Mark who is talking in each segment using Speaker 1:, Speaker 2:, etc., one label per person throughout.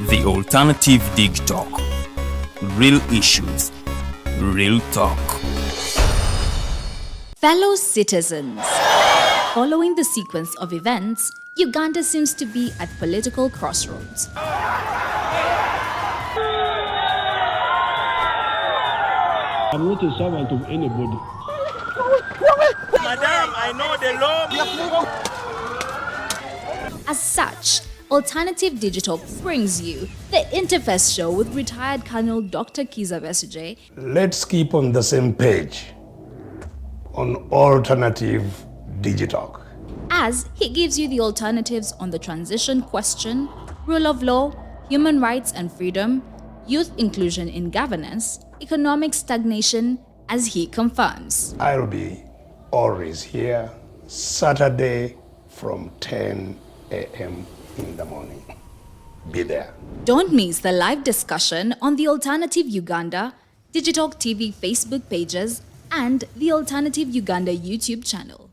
Speaker 1: The alternative Digitalk. Real issues, real talk.
Speaker 2: Fellow citizens, following the sequence of events, Uganda seems to be at political crossroads.
Speaker 3: I'm not a servant of anybody.
Speaker 4: Madam, I know the law.
Speaker 2: As such, Alternative Digital brings you the Interface Show with retired Colonel Dr. Kiza Besuje.
Speaker 5: Let's keep on the same page on Alternative Digitalk,
Speaker 2: As he gives you the alternatives on the transition question, rule of law, human rights and freedom, youth inclusion in governance, economic stagnation, as he confirms.
Speaker 5: I'll be always here Saturday from 10 a.m. in the morning. Be there.
Speaker 2: Don't miss the live discussion on the Alternative Uganda, Digitalk TV Facebook pages, and the Alternative Uganda YouTube channel.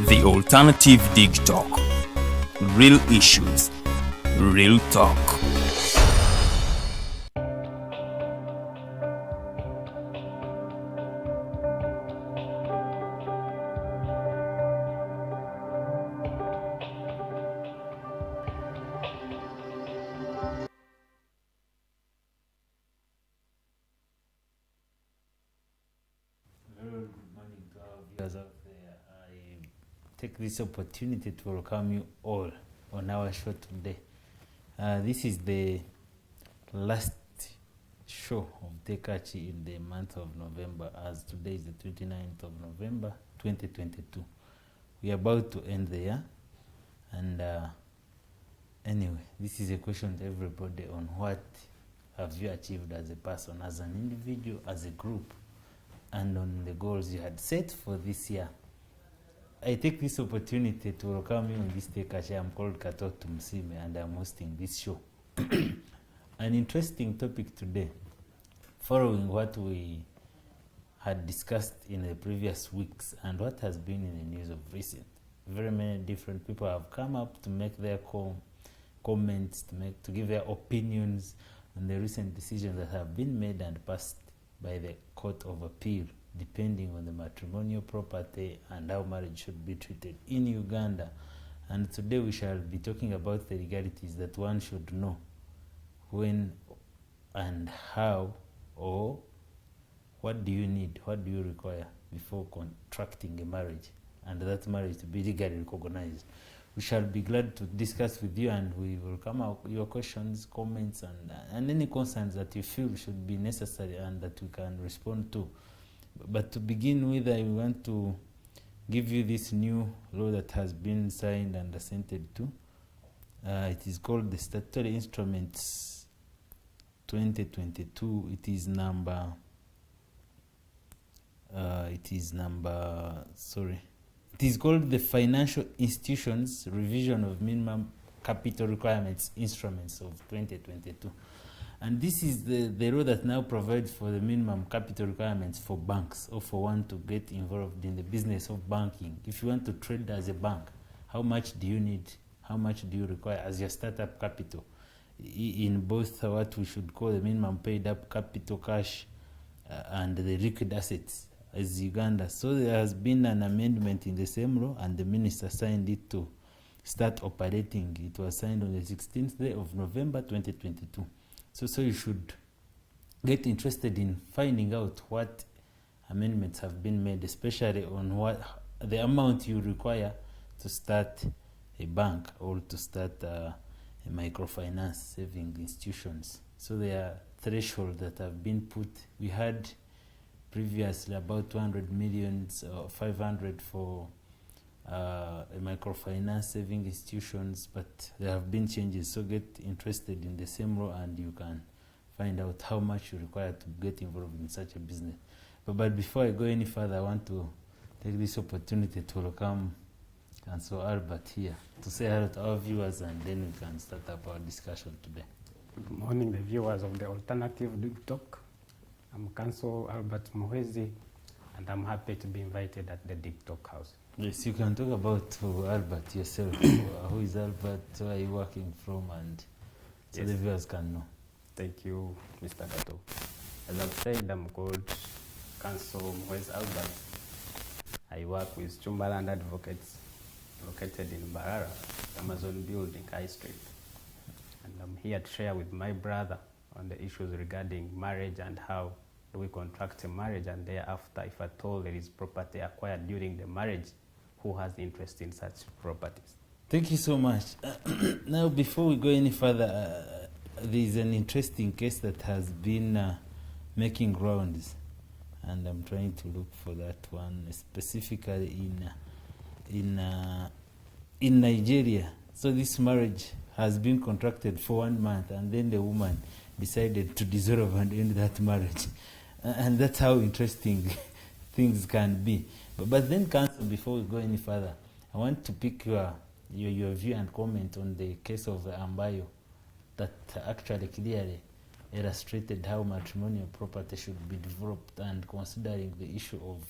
Speaker 1: The alternative Digitalk. Real issues, real talk.
Speaker 6: Good morning to our viewers out there. I take this opportunity to welcome you all on our show today. This is the last show of Tekachi in the month of November, as today is the 29th of November 2022. We are about to end the year, and anyway, this is a question to everybody on what have you achieved as a person, as an individual, as a group, and on the goals you had set for this year. I take this opportunity to welcome you on this Tekashi. I'm called Katoto Msime and I'm hosting this show. An interesting topic today, following what we had discussed in the previous weeks and what has been in the news of recent. Very many different people have come up to make their comments, to give their opinions on the recent decisions that have been made and passed by the Court of Appeal, depending on the matrimonial property and how marriage should be treated in Uganda. And today we shall be talking about the legalities that one should know when and how, or what do you need, what do you require before contracting a marriage, and that marriage to be legally recognized. We shall be glad to discuss with you, and we will come out your questions, comments, and any concerns that you feel should be necessary and that we can respond to. But to begin with, I want to give you this new law that has been signed and assented to. It is called the Statutory Instruments 2022. It is called the Financial Institutions Revision of Minimum Capital Requirements Instruments of 2022. And this is the law that now provides for the minimum capital requirements for banks, or for one to get involved in the business of banking. If you want to trade as a bank, how much do you need? How much do you require as your startup capital? In both what we should call the minimum paid up capital cash and the liquid assets as Uganda. So there has been an amendment in the same law, and the minister signed it to start operating. It was signed on the 16th day of November 2022. So you should get interested in finding out what amendments have been made, especially on what the amount you require to start a bank or to start a microfinance saving institutions. So there are thresholds that have been put. We had previously about 200 million or 500 for a microfinance saving institutions, but there have been changes. So get interested in the same law and you can find out how much you require to get involved in such a business. But before I go any further, I want to take this opportunity to welcome Counsel Albert here to say hello to our viewers, and then we can start up our discussion today.
Speaker 7: Good morning, the viewers of the Alternative Digitalk. I'm Counsel Albert Muhwezi, and I'm happy to be invited at the Digitalk house.
Speaker 6: Yes, you can talk about Albert yourself. Who is Albert? Where are you working from? And so the viewers can know.
Speaker 7: Thank you, Mr. Gato. As I've said, I'm called Counsel Muhwezi Albert. I work with Chumbaland Advocates, located in Barara, Amazon Building, High Street. And I'm here to share with my brother on the issues regarding marriage and how do we contract a marriage, and thereafter, if at all there is property acquired during the marriage, who has interest in such properties.
Speaker 6: Thank you so much. Now, before we go any further, there is an interesting case that has been making rounds, and I'm trying to look for that one, specifically in Nigeria. So this marriage has been contracted for 1 month, and then the woman decided to dissolve and end that marriage. And that's how interesting things can be. But then, Counsel, before we go any further, I want to pick your view and comment on the case of Ambayo that actually clearly illustrated how matrimonial property should be developed, and considering the issue of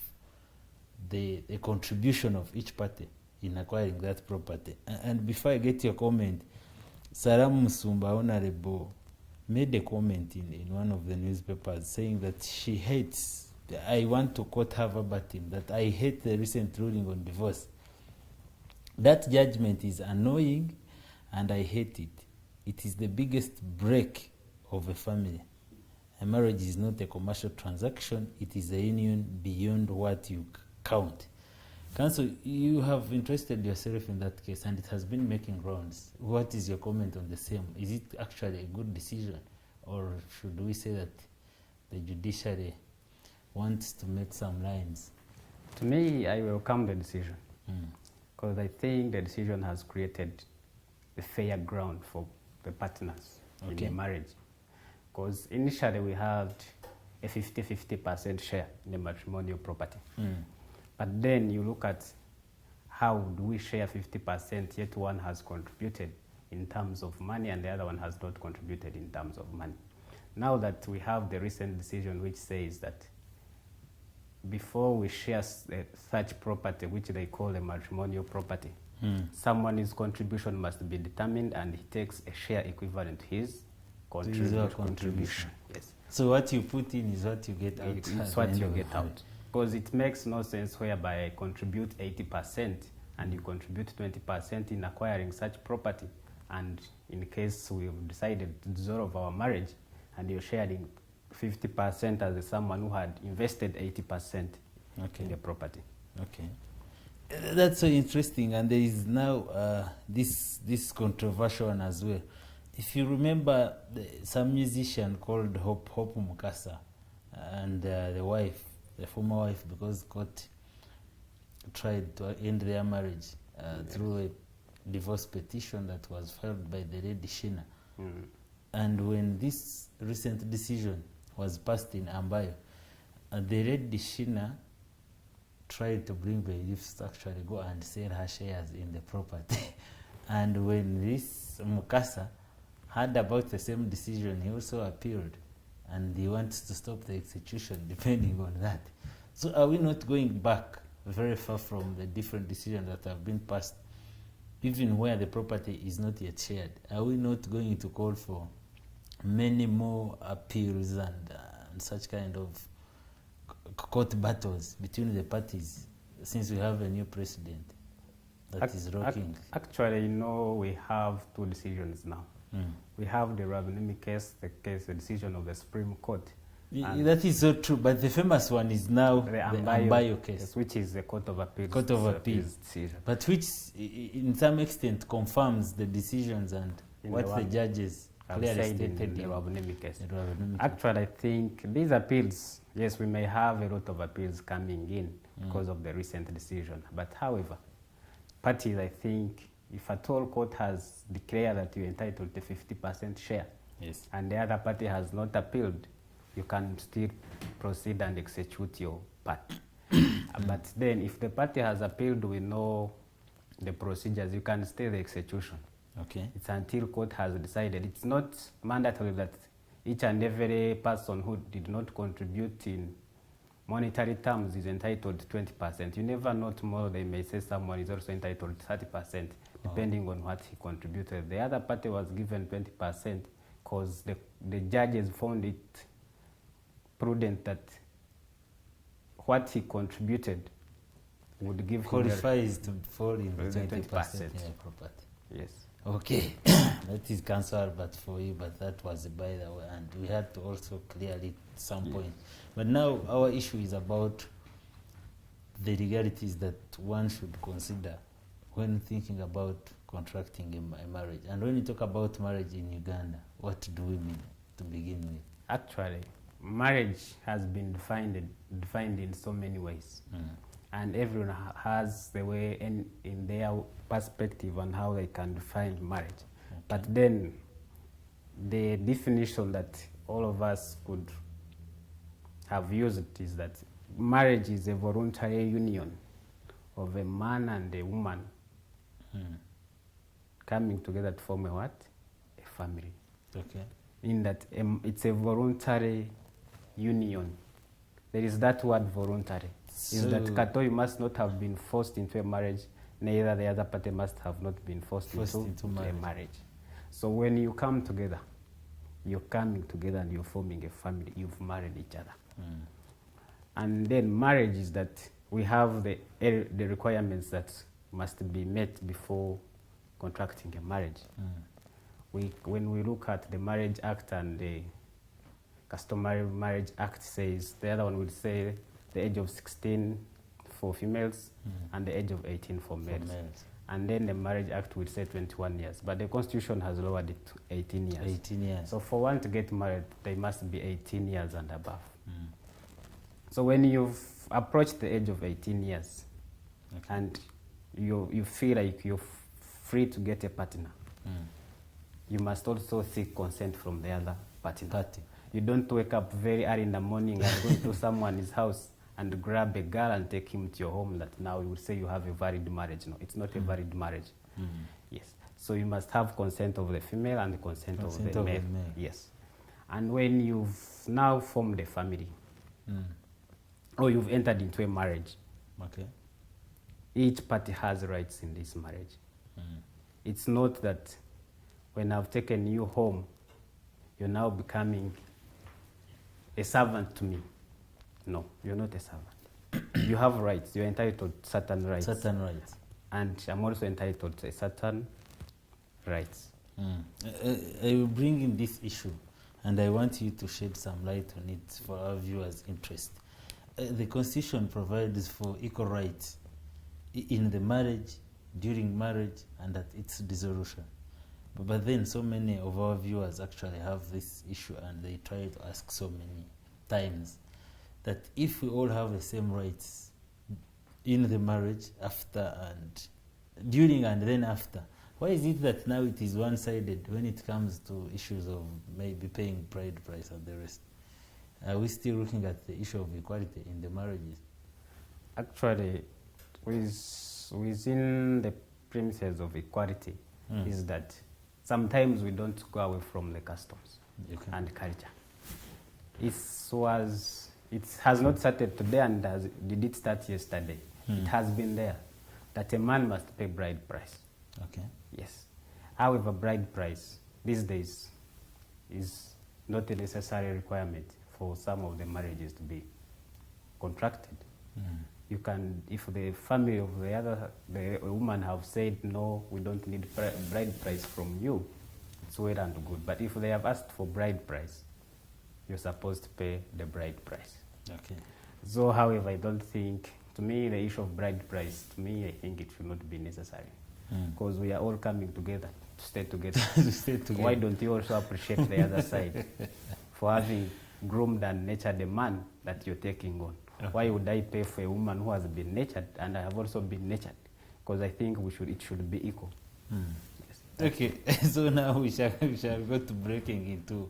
Speaker 6: the contribution of each party in acquiring that property. And before I get your comment, Saram Musumba, Honorable, made a comment in one of the newspapers saying that she hates, I want to quote her verbatim, that I hate the recent ruling on divorce. That judgment is annoying and I hate it. It is the biggest break of a family. A marriage is not a commercial transaction, it is a union beyond what you count. Counsel, you have interested yourself in that case and it has been making rounds. What is your comment on the same? Is it actually a good decision, or should we say that the judiciary wants to make some lines?
Speaker 7: To me, I welcome the decision because I think the decision has created a fair ground for the partners in a marriage. Because initially we had a 50-50% share in the matrimonial property. But then you look at how do we share 50%, yet one has contributed in terms of money and the other one has not contributed in terms of money. Now that we have the recent decision which says that before we share such property, which they call a matrimonial property, someone's contribution must be determined and he takes a share equivalent to his contribution. Yes.
Speaker 6: So what you put in is what you get out.
Speaker 7: It's what you get out. Because it makes no sense whereby I contribute 80% and you contribute 20% in acquiring such property. And in case we've decided to dissolve our marriage and you're sharing 50% as someone who had invested 80% in the property.
Speaker 6: Okay. That's so interesting. And there is now this controversial one as well. If you remember, some musician called Hope Mukasa and the wife, the former wife, because court tried to end their marriage through a divorce petition that was filed by the Lady Shina. And when this recent decision was passed in Ambayo, the Lady Shina tried to bring the youths to actually go and sell her shares in the property. And when this Mukasa heard about the same decision, he also appealed, and he wants to stop the execution depending on that. So are we not going back very far from the different decisions that have been passed, even where the property is not yet shared? Are we not going to call for many more appeals and such kind of court battles between the parties, since we have a new president that is rocking?
Speaker 7: Actually, we have two decisions now. We have the Ravenemi case, the decision of the Supreme Court.
Speaker 6: That is so true, but the famous one is now the Ambayo case,
Speaker 7: which is the Court of Appeals.
Speaker 6: Court of Appeals decision. But which, in some extent, confirms the decisions and what the judges clearly stated
Speaker 7: in the Ravenemi case.
Speaker 6: Case.
Speaker 7: Actually, I think these appeals, yes, we may have a lot of appeals coming in because of the recent decision. But however, parties, I think, if at all court has declared that you're entitled to 50% share, and the other party has not appealed, you can still proceed and execute your part. But then if the party has appealed, we know the procedures, you can stay the execution.
Speaker 6: Okay.
Speaker 7: It's until court has decided. It's not mandatory that each and every person who did not contribute in monetary terms is entitled to 20%. You never know, tomorrow they may say someone is also entitled to 30%, depending on what he contributed. The other party was given 20% because the judges found it prudent that what he contributed would give
Speaker 6: qualifies to fall in the 20%
Speaker 7: 20%.
Speaker 6: Property.
Speaker 7: Yes.
Speaker 6: Okay, that is Counsel Albert for you, but that was by the way, and we had to also clear it at some point. But now our issue is about the legalities that one should consider when thinking about contracting a marriage. And when you talk about marriage in Uganda, what do we mean to begin with?
Speaker 7: Actually, marriage has been defined in so many ways. And everyone has the way in their perspective on how they can define marriage. Okay. But then the definition that all of us could have used is that marriage is a voluntary union of a man and a woman coming together to form a what? A family.
Speaker 6: Okay.
Speaker 7: In that it's a voluntary union. There is that word voluntary. Is that Katoi must not have been forced into a marriage, neither the other party must have not been forced into a marriage. So when you come together, you're coming together and you're forming a family, you've married each other. And then marriage is that we have the requirements that must be met before contracting a marriage. When we look at the Marriage Act and the Customary Marriage Act says, the other one would say the age of 16 for females and the age of 18 for males. And then the Marriage Act would say 21 years. But the Constitution has lowered it to 18 years.
Speaker 6: 18 years.
Speaker 7: So for one to get married, they must be 18 years and above. So when you've approached the age of 18 years and you feel like you're free to get a partner, you must also seek consent from the other partner. You don't wake up very early in the morning and go to someone's house and grab a girl and take him to your home that now you would say you have a valid marriage. No, it's not a valid marriage. Yes. So you must have consent of the female and the consent of the male. Yes. And when you've now formed a family, or you've entered into a marriage, each party has rights in this marriage. It's not that when I've taken you home, you're now becoming a servant to me. No, you're not a servant. You have rights. You're entitled to certain rights.
Speaker 6: Certain rights.
Speaker 7: And I'm also entitled to certain rights.
Speaker 6: I will bring in this issue, and I want you to shed some light on it for our viewers' interest. The Constitution provides for equal rights in the marriage, during marriage, and at its dissolution. But then so many of our viewers actually have this issue, and they try to ask so many times that if we all have the same rights in the marriage, after and during and then after, why is it that now it is one-sided when it comes to issues of maybe paying bride price and the rest? Are we still looking at the issue of equality in the marriages?
Speaker 7: Actually, within the premises of equality is that sometimes we don't go away from the customs and culture. It has not started today and did it start yesterday. It has been there that a man must pay bride price.
Speaker 6: Okay.
Speaker 7: Yes. However, bride price these days is not a necessary requirement for some of the marriages to be contracted. You can, if the family of the woman have said, no, we don't need bride price from you, it's well and good. But if they have asked for bride price, you're supposed to pay the bride price.
Speaker 6: Okay.
Speaker 7: So, however, I don't think, to me, the issue of bride price, to me, I think it should not be necessary. Because we are all coming together to stay together. Why don't you also appreciate the other side for having groomed and nurtured a man that you're taking on? Why would I pay for a woman who has been nurtured and I have also been nurtured? Because I think it should be equal. Yes.
Speaker 6: Okay, so now we shall go to breaking into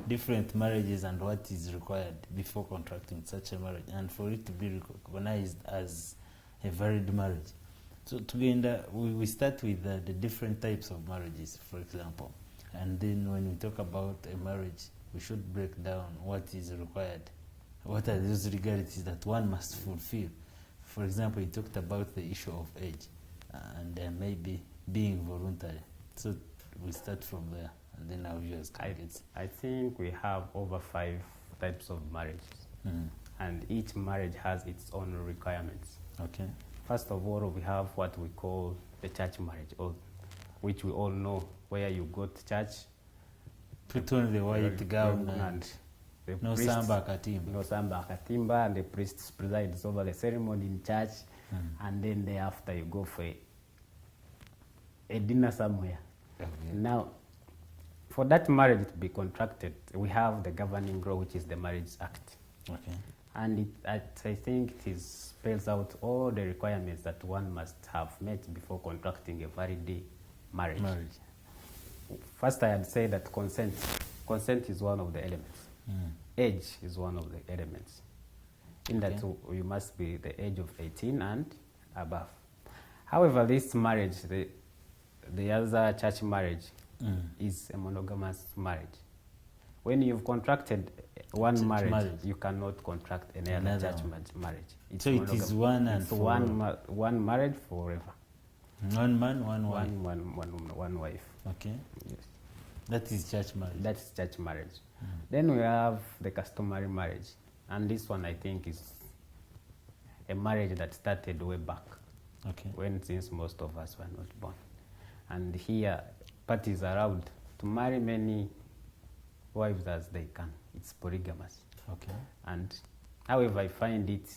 Speaker 6: different marriages and what is required before contracting such a marriage and for it to be recognized as a valid marriage. So together, we start with the different types of marriages, for example. And then when we talk about a marriage, we should break down what is required. What are those legalities that one must fulfill? For example, you talked about the issue of age and maybe being voluntary. So we start from there, and then our viewers can get.
Speaker 7: I think we have over 5 types of marriages, and each marriage has its own requirements.
Speaker 6: Okay.
Speaker 7: First of all, we have what we call the church marriage, which we all know, where you go to church,
Speaker 6: put on the white gown and no samba
Speaker 7: katimba, and the priest presides over the ceremony in church, and then thereafter you go for a dinner somewhere.
Speaker 6: Okay.
Speaker 7: Now, for that marriage to be contracted, we have the governing law, which is the Marriage Act.
Speaker 6: Okay.
Speaker 7: And I think it spells out all the requirements that one must have met before contracting a valid marriage. First, I had said that consent is one of the elements. Age is one of the elements. In that you must be the age of 18 and above. However, this marriage, the other church marriage, is a monogamous marriage. When you've contracted one marriage, you cannot contract another church marriage.
Speaker 6: So it is one and
Speaker 7: one marriage forever.
Speaker 6: One man, one wife.
Speaker 7: One wife.
Speaker 6: Okay.
Speaker 7: Yes.
Speaker 6: That is church marriage.
Speaker 7: That's church marriage. Then we have the customary marriage, and this one I think is a marriage that started way back.
Speaker 6: Okay.
Speaker 7: Since most of us were not born, and here parties are allowed to marry many wives as they can. It's polygamous.
Speaker 6: Okay.
Speaker 7: And however, I find it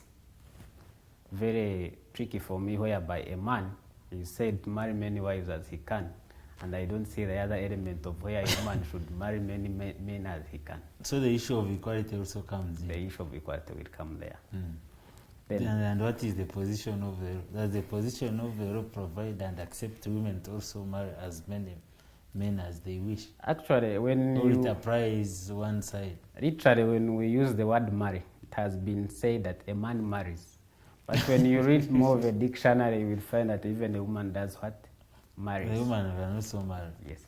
Speaker 7: very tricky for me, whereby a man is said to marry many wives as he can, and I don't see the other element of where a man should marry many men as he can.
Speaker 6: So the issue of equality also comes in.
Speaker 7: The issue of equality will come there.
Speaker 6: And what is the position of the law? Does the position of the law provide and accept women to also marry as many men as they wish?
Speaker 7: Actually, when
Speaker 6: or it applies one side?
Speaker 7: Literally, when we use the word marry, it has been said that a man marries. But when you read more of a dictionary, you will find that even a woman does what? Marries.
Speaker 6: The woman can also marry.
Speaker 7: Yes.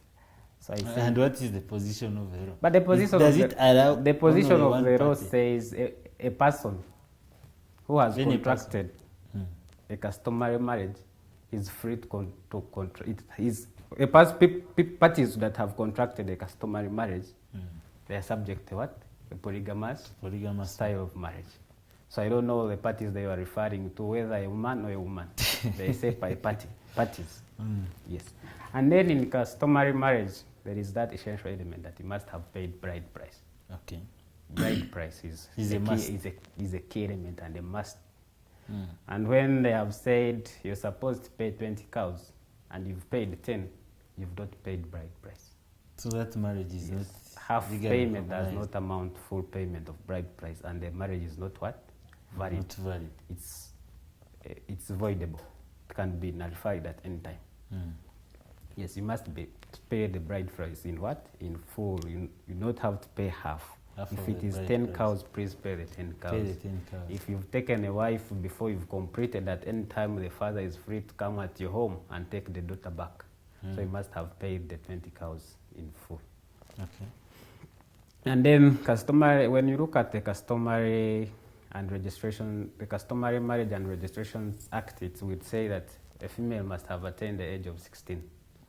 Speaker 7: So I think,
Speaker 6: and what is the position of the law?
Speaker 7: But the position
Speaker 6: does it allow
Speaker 7: the position of the law
Speaker 6: party?
Speaker 7: says a person who has contracted a customary marriage is free to contract. Parties that have contracted a customary marriage, they are subject to what? A polygamous style of marriage. So I don't know the parties they were referring to, whether a man or a woman. They say by parties. Yes. And then in customary marriage, there is that essential element that you must have paid bride price.
Speaker 6: Okay.
Speaker 7: Bride price is a key element and a must. And when they have said you're supposed to pay 20 cows and you've paid 10, you've not paid bride price.
Speaker 6: So that marriage is not
Speaker 7: half payment does not amount to full payment of bride price, and the marriage is not what? Valid.
Speaker 6: Not valid.
Speaker 7: It's voidable. It can be nullified at any time. Yes, you must pay the bride price in what? In full. You not have to pay half. If it is 10 cows, please pay the 10 cows.
Speaker 6: Pay the 10 cows.
Speaker 7: If you've taken a wife before you've completed, at any time the father is free to come at your home and take the daughter back. So you must have paid the 20 cows in full.
Speaker 6: Okay.
Speaker 7: And then when you look at the customary Marriage and Registrations Act, it would say that a female must have attained the age of 16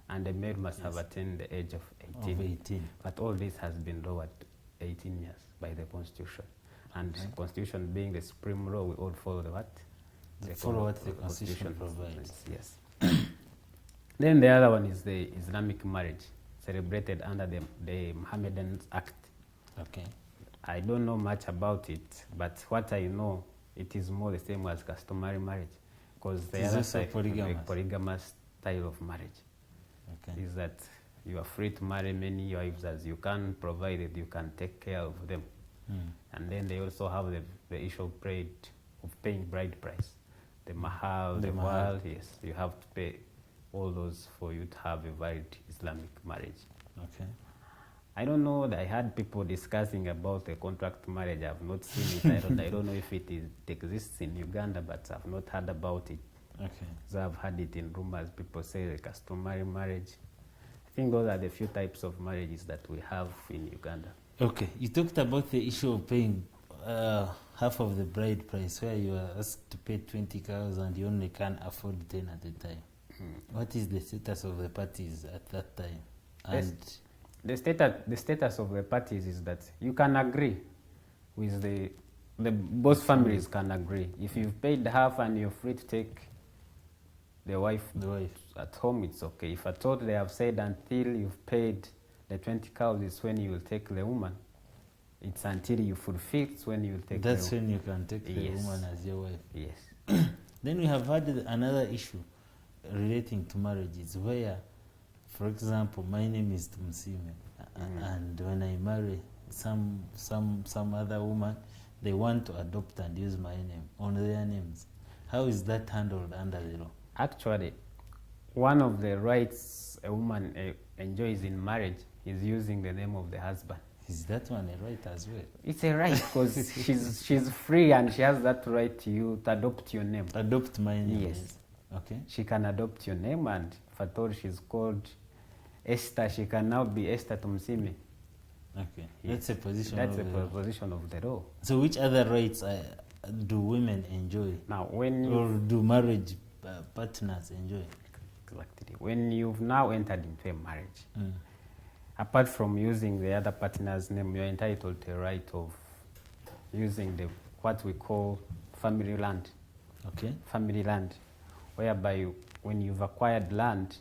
Speaker 7: and a male must have attained the age of 18. But all this has been lowered to 18 years by the Constitution. And the Constitution being the supreme law, we all follow the what?
Speaker 6: Follow what the Constitution provides.
Speaker 7: Yes. Then the other one is the Islamic marriage, celebrated under the Mohammedan Act.
Speaker 6: Okay.
Speaker 7: I don't know much about it, but what I know, it is more the same as customary marriage, because the other side, polygamous style of marriage, is that you are free to marry many wives as you can, provided you can take care of them. And then they also have the issue of paying bride price, the mahal, the mahal. Yes, you have to pay all those for you to have a valid Islamic marriage.
Speaker 6: Okay.
Speaker 7: I don't know. I had people discussing about the contract marriage. I've not seen it. I don't know if it exists in Uganda, but I've not heard about it.
Speaker 6: Okay.
Speaker 7: So I've had it in rumors. People say the customary marriage. I think those are the few types of marriages that we have in Uganda.
Speaker 6: Okay, you talked about the issue of paying half of the bride price, where you are asked to pay 20 cows and you only can afford 10 at a time. What is the status of the parties at that time? And
Speaker 7: The status of the parties is that you can agree with the both families can agree. If you've paid half and you're free to take the wife at home, it's okay. If at all they have said until you've paid the 20 cows is when you will take the woman, it's until you fulfill it's when you will take
Speaker 6: that's when you can take the
Speaker 7: Yes.
Speaker 6: woman as your wife.
Speaker 7: Yes.
Speaker 6: Then we have had another issue relating to marriages where, for example, my name is Tumsime, and when I marry some other woman, they want to adopt and use my name on their names. How is that handled under the law?
Speaker 7: Actually, one of the rights a woman enjoys in marriage is using the name of the husband.
Speaker 6: Is that one a right as well?
Speaker 7: It's a right because she's free and she has that right to adopt your name.
Speaker 6: Adopt my name?
Speaker 7: Yes.
Speaker 6: Okay.
Speaker 7: She can adopt your name, and if at all she's called Esther, she can now be Esther Tumsime.
Speaker 6: Okay.
Speaker 7: Yes.
Speaker 6: That's a position
Speaker 7: That's
Speaker 6: of
Speaker 7: a
Speaker 6: the law.
Speaker 7: position of the law.
Speaker 6: So which other rights do women enjoy?
Speaker 7: Now, when
Speaker 6: Or do marriage partners enjoy?
Speaker 7: exactly when you've now entered into a marriage, apart from using the other partner's name, you're entitled to a right of using what we call family land.
Speaker 6: Okay.
Speaker 7: Family land, whereby when you've acquired land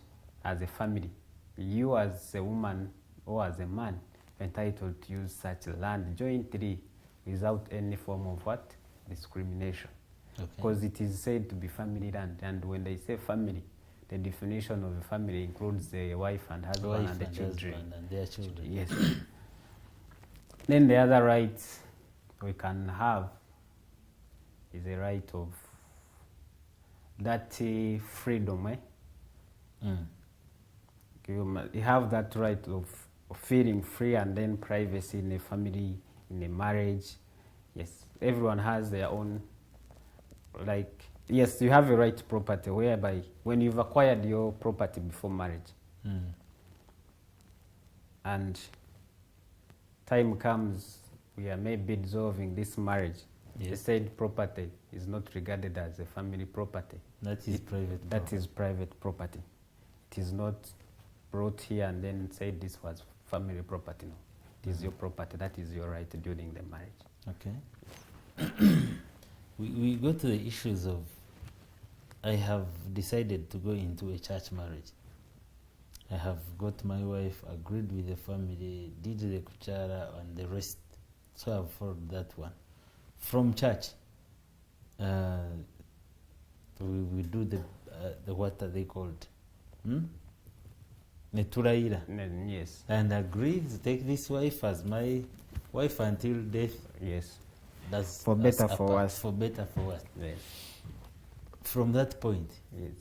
Speaker 7: as a family, you as a woman or as a man are entitled to use such land jointly without any form of what? Discrimination.
Speaker 6: Okay.
Speaker 7: Because it is said to be family land, and when they say family, the definition of a family includes the wife and husband
Speaker 6: Wife
Speaker 7: and the
Speaker 6: and
Speaker 7: children.
Speaker 6: husband and their children.
Speaker 7: Yes. Then the other rights we can have is a right of that freedom. You have that right of feeling free, and then privacy in a family, in a marriage. Yes, everyone has their own, like, yes, you have a right to property, whereby when you've acquired your property before marriage, and time comes, we are maybe dissolving this marriage, the said property is not regarded as a family property.
Speaker 6: That is private.
Speaker 7: That is private property. It is not brought here and then said this was family property. No, it is your property. That is your right during the marriage.
Speaker 6: Okay. we go to the issues of, I have decided to go into a church marriage. I have got my wife, agreed with the family, did the kuchara and the rest. So I've followed that one. From church, we do the what are they called? Neturaira.
Speaker 7: Yes.
Speaker 6: And agree to take this wife as my wife until death.
Speaker 7: Yes.
Speaker 6: That's
Speaker 7: For better,
Speaker 6: that's
Speaker 7: for
Speaker 6: apart.
Speaker 7: worse.
Speaker 6: For better, for worse.
Speaker 7: Yes.
Speaker 6: From that point,
Speaker 7: Yes.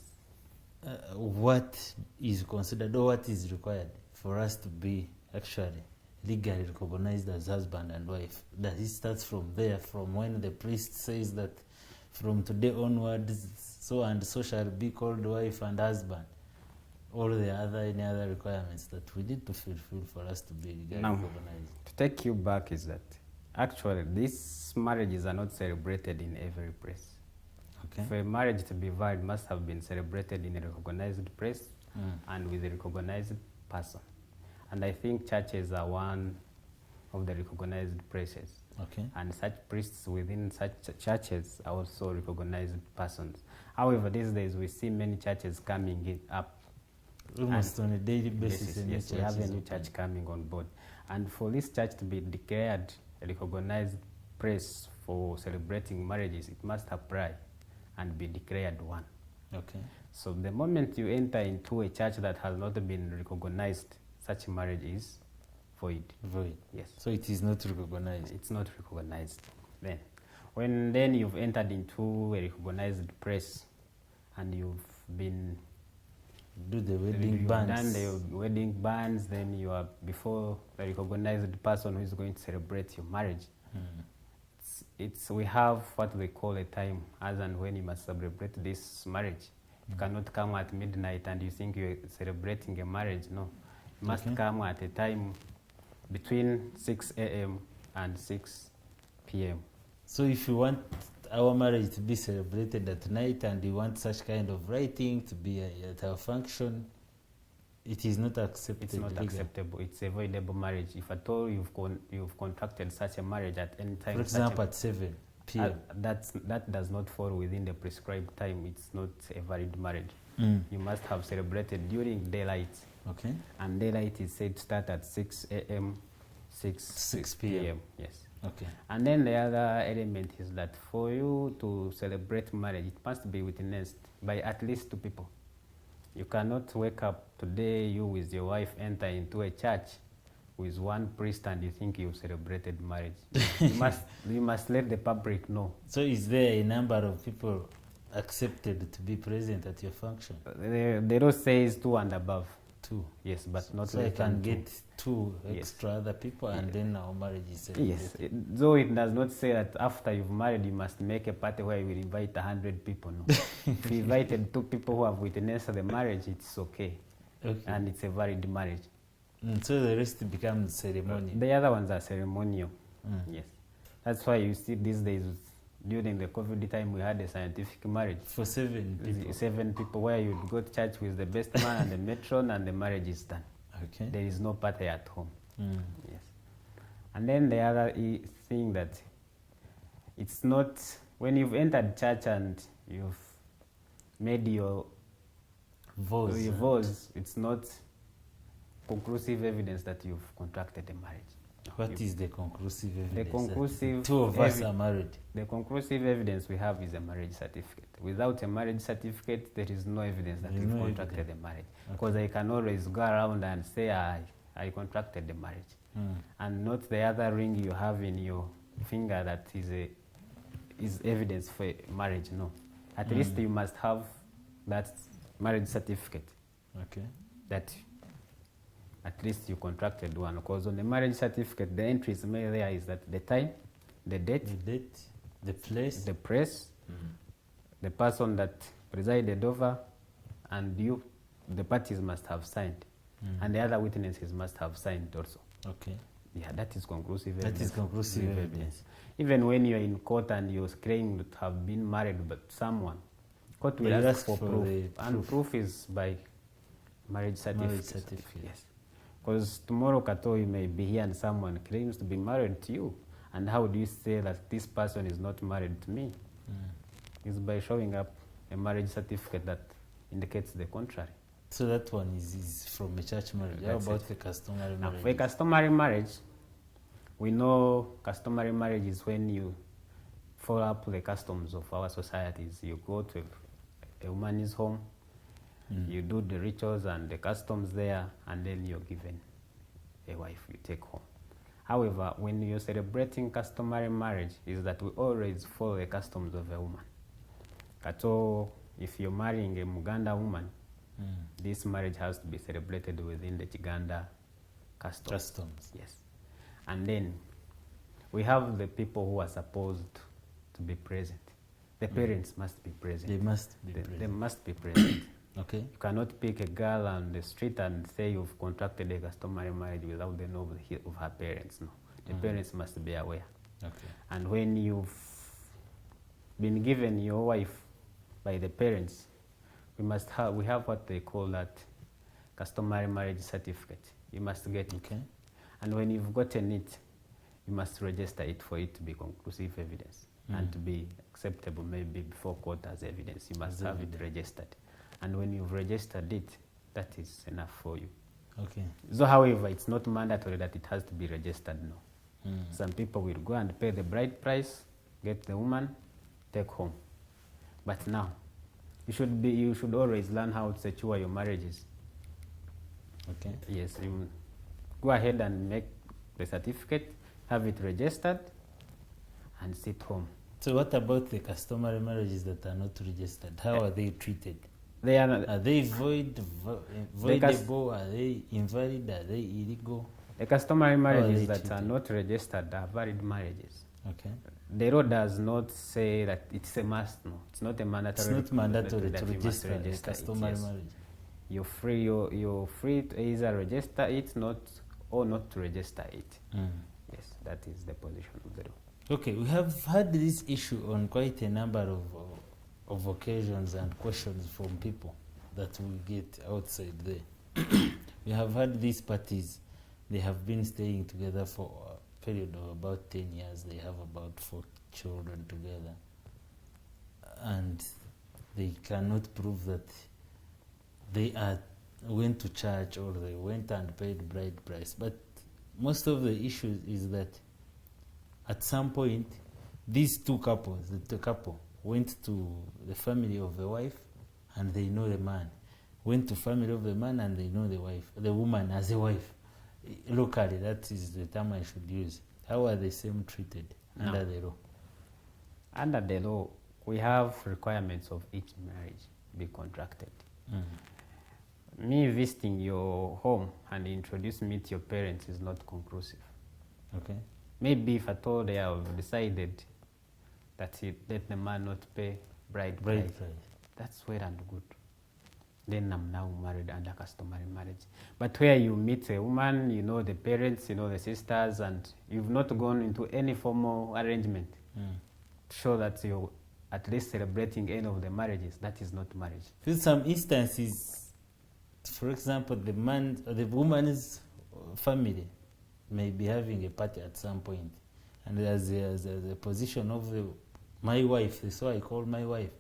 Speaker 6: what is considered or what is required for us to be actually legally recognized as husband and wife? That it starts from there, from when the priest says that from today onwards, so and so shall be called wife and husband. All the any other requirements that we need to fulfill for us to be legally
Speaker 7: Now,
Speaker 6: recognized.
Speaker 7: to take you back is that actually these marriages are not celebrated in every place.
Speaker 6: Okay.
Speaker 7: For a marriage to be valid, must have been celebrated in a recognized place and with a recognized person. And I think churches are one of the recognized places.
Speaker 6: Okay.
Speaker 7: And such priests within such churches are also recognized persons. However, these days we see many churches coming up.
Speaker 6: Almost on a daily basis.
Speaker 7: Yes, we have a new church coming on board. And for this church to be declared a recognized place for celebrating marriages, it must apply and be declared one.
Speaker 6: Okay.
Speaker 7: So the moment you enter into a church that has not been recognized, such marriage is void.
Speaker 6: Void.
Speaker 7: Yes.
Speaker 6: So it is not recognized.
Speaker 7: It's not recognized. Then you've entered into a recognized place and you've been
Speaker 6: Do the wedding
Speaker 7: you've
Speaker 6: bands.
Speaker 7: done the wedding bands, then you are before the recognized person who is going to celebrate your marriage. we have what we call a time as and when you must celebrate this marriage. You cannot come at midnight and you think you're celebrating a marriage. No, you must come at a time between 6 a.m. and 6 p.m.
Speaker 6: So if you want our marriage to be celebrated at night and you want such kind of writing to be at our function, it is not acceptable.
Speaker 7: It's not acceptable. It's a voidable marriage. If at all you've contracted such a marriage at any time.
Speaker 6: For example, at 7 p.m.
Speaker 7: That does not fall within the prescribed time. It's not a valid marriage. You must have celebrated during daylight.
Speaker 6: Okay.
Speaker 7: And daylight is said to start at 6 a.m., 6 p.m. Yes.
Speaker 6: Okay.
Speaker 7: And then the other element is that for you to celebrate marriage, it must be witnessed by at least 2 people. You cannot wake up today, you with your wife enter into a church with one priest and you think you've celebrated marriage. you must let the public know.
Speaker 6: So is there a number of people accepted to be present at your function?
Speaker 7: The law says 2 and above.
Speaker 6: 2.
Speaker 7: Yes, but not
Speaker 6: so
Speaker 7: less
Speaker 6: I can
Speaker 7: than 2.
Speaker 6: get 2 extra other people and then our marriage is celebrated.
Speaker 7: Yes, though it does not say that after you've married you must make a party where you will invite 100 people. No. If you invited 2 people who have witnessed the marriage, it's okay. And it's a valid marriage.
Speaker 6: So the rest becomes ceremonial.
Speaker 7: The other ones are ceremonial. Yes, that's why you see these days during the COVID time we had a scientific marriage
Speaker 6: for 7 people.
Speaker 7: 7 people where you'd go to church with the best man and the matron and the marriage is done.
Speaker 6: Okay.
Speaker 7: There is no party at home. Yes. And then the other thing that it's not when you've entered church and you've made your vows, it's not conclusive evidence that you've contracted a marriage.
Speaker 6: What is the conclusive evidence?
Speaker 7: The conclusive
Speaker 6: 2 of us are married.
Speaker 7: The conclusive evidence we have is a marriage certificate. Without a marriage certificate, there is no evidence that you've contracted a marriage. Because I can always go around and say I contracted the marriage. And not the other ring you have in your finger that is evidence for marriage. No. At least you must have that marriage certificate.
Speaker 6: Okay.
Speaker 7: That at least you contracted one, because on the marriage certificate the entries made there is that the time, the date,
Speaker 6: the place,
Speaker 7: the person that presided over, and you, the parties must have signed, and the other witnesses must have signed also.
Speaker 6: Okay.
Speaker 7: Yeah, that is conclusive evidence.
Speaker 6: That is conclusive evidence.
Speaker 7: Even when you're in court and you're claiming to have been married but someone, court will ask for proof, and proof is by marriage certificate. Yes. Because tomorrow, Kato, you may be here and someone claims to be married to you. And how do you say that this person is not married to me? It's by showing up a marriage certificate that indicates the contrary.
Speaker 6: So that one is from a church marriage. How about the customary marriage?
Speaker 7: Now, for a customary marriage, we know customary marriage is when you follow up the customs of our societies. You go to a woman's home, you do the rituals and the customs there, and then you're given a wife you take home. However, when you're celebrating customary marriage, is that we always follow the customs of a woman. So if you're marrying a Muganda woman, this marriage has to be celebrated within the Uganda customs. Yes. And then we have the people who are supposed to be present. The parents must be present.
Speaker 6: They must be present.
Speaker 7: They must be present.
Speaker 6: Okay.
Speaker 7: You cannot pick a girl on the street and say you've contracted a customary marriage without the knowledge of her parents. No. The parents must be aware.
Speaker 6: Okay.
Speaker 7: And when you've been given your wife by the parents, we have what they call that customary marriage certificate. You must get it.
Speaker 6: Okay.
Speaker 7: And when you've gotten it, you must register it for it to be conclusive evidence and to be acceptable maybe before court as evidence. You must have it registered. And when you've registered it, that is enough for you.
Speaker 6: Okay.
Speaker 7: So, however, it's not mandatory that it has to be registered, no. Some people will go and pay the bride price, get the woman, take home. But now, you should always learn how to secure your marriages.
Speaker 6: Okay.
Speaker 7: Yes, you go ahead and make the certificate, have it registered, and sit home.
Speaker 6: So what about the customary marriages that are not registered? How are they treated?
Speaker 7: They are not,
Speaker 6: are they voidable? Are they invalid? Are they illegal?
Speaker 7: The customary marriages that are not registered are valid marriages.
Speaker 6: Okay.
Speaker 7: The law does not say that it's a must. No, it's not a mandatory.
Speaker 6: It's not mandatory
Speaker 7: that
Speaker 6: to
Speaker 7: you must
Speaker 6: register a
Speaker 7: it,
Speaker 6: customary
Speaker 7: yes.
Speaker 6: marriage.
Speaker 7: You're free to either register it, or not to register it. Yes, that is the position of the law.
Speaker 6: Okay, we have had this issue on quite a number of occasions and questions from people that we get outside there. We have had these parties, they have been staying together for a period of about 10 years. They have about 4 children together. And they cannot prove that they went to church or they went and paid bride price. But most of the issue is that at some point, these the couple went to the family of the wife and they know the man. Went to family of the man and they know the wife, the woman as a wife. Locally, that is the term I should use. How are the same treated under the law?
Speaker 7: Under the law, we have requirements of each marriage be contracted. Me visiting your home and introduce me to your parents is not conclusive.
Speaker 6: Okay.
Speaker 7: Maybe if at all they have decided that let the man not pay bride price, that's well and good. Then I'm now married under customary marriage. But where you meet a woman, you know the parents, you know the sisters, and you've not gone into any formal arrangement to show that you're at least celebrating any of the marriages, that is not marriage.
Speaker 6: In some instances, for example, the woman's family may be having a party at some point, and as the position of my wife, so I call my wife,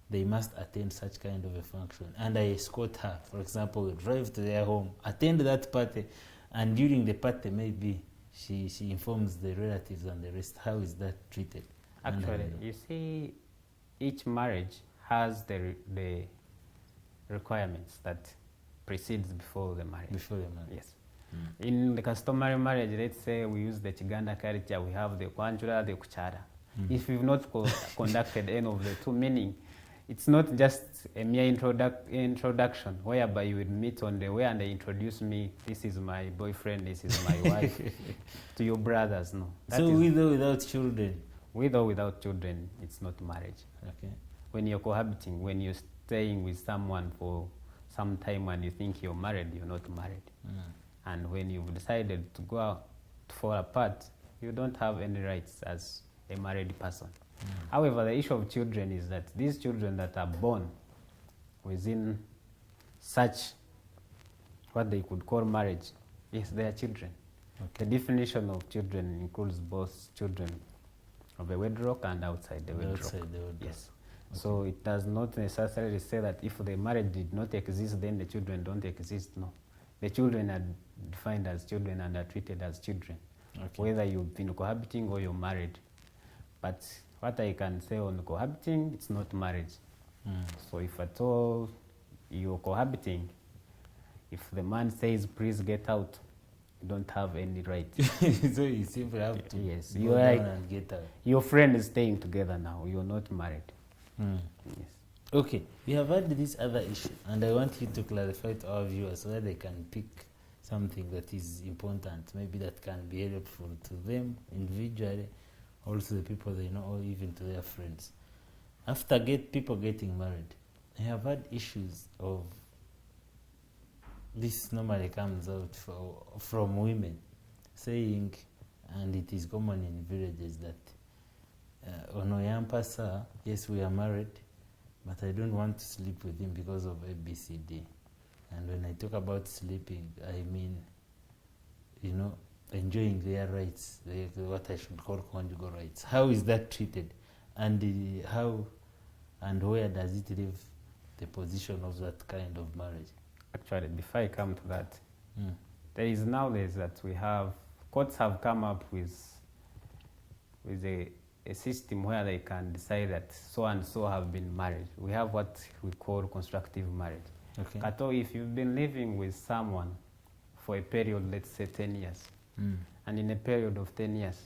Speaker 6: they must attend such kind of a function, and I escort her. For example, drive to their home, attend that party, and during the party maybe she informs the relatives and the rest. How is that treated?
Speaker 7: Actually, you see, each marriage has the requirements that precedes before the marriage.
Speaker 6: Before the marriage.
Speaker 7: Yes. In the customary marriage, let's say we use the Uganda culture, we have the kwanjula, the kuchara. If you've not conducted any of the two, meaning it's not just a mere introduction whereby you would meet on the way and they introduce me, this is my boyfriend, this is my wife, to your brothers, no.
Speaker 6: So with or without children?
Speaker 7: With or without children, it's not marriage.
Speaker 6: Okay.
Speaker 7: When you're cohabiting, when you're staying with someone for some time and you think you're married, you're not married. And when you've decided to go out, to fall apart, you don't have any rights as a married person. However, the issue of children is that these children that are born within such what they could call marriage, yes, they are children. Okay. The definition of children includes both children of the wedlock and outside the wedlock. Yes. Okay. So it does not necessarily say that if the marriage did not exist, then the children don't exist. No. The children are defined as children and are treated as children, whether you've been cohabiting or you're married. But what I can say on cohabiting, it's not marriage. So if at all you're cohabiting, if the man says, please get out, you don't have any right.
Speaker 6: So you simply have to
Speaker 7: go
Speaker 6: down and get out.
Speaker 7: Your friend is staying together now, you're not married. Yes.
Speaker 6: Okay, we have had this other issue, and I want you to clarify to our viewers so that they can pick something that is important, maybe that can be helpful to them individually, also the people they know, or even to their friends. After people getting married, I have had issues of this normally comes out from women saying, and it is common in villages, that Onoyampasa, yes, we are married, but I don't want to sleep with him because of ABCD. And when I talk about sleeping, I mean, enjoying their rights, what I should call conjugal rights. How is that treated? And how and where does it leave the position of that kind of marriage?
Speaker 7: Actually, before I come to that, there is nowadays that we have, courts have come up with a system where they can decide that so and so have been married. We have what we call constructive marriage. Okay. Kato, if you've been living with someone for a period, let's say 10 years, and in a period of 10 years,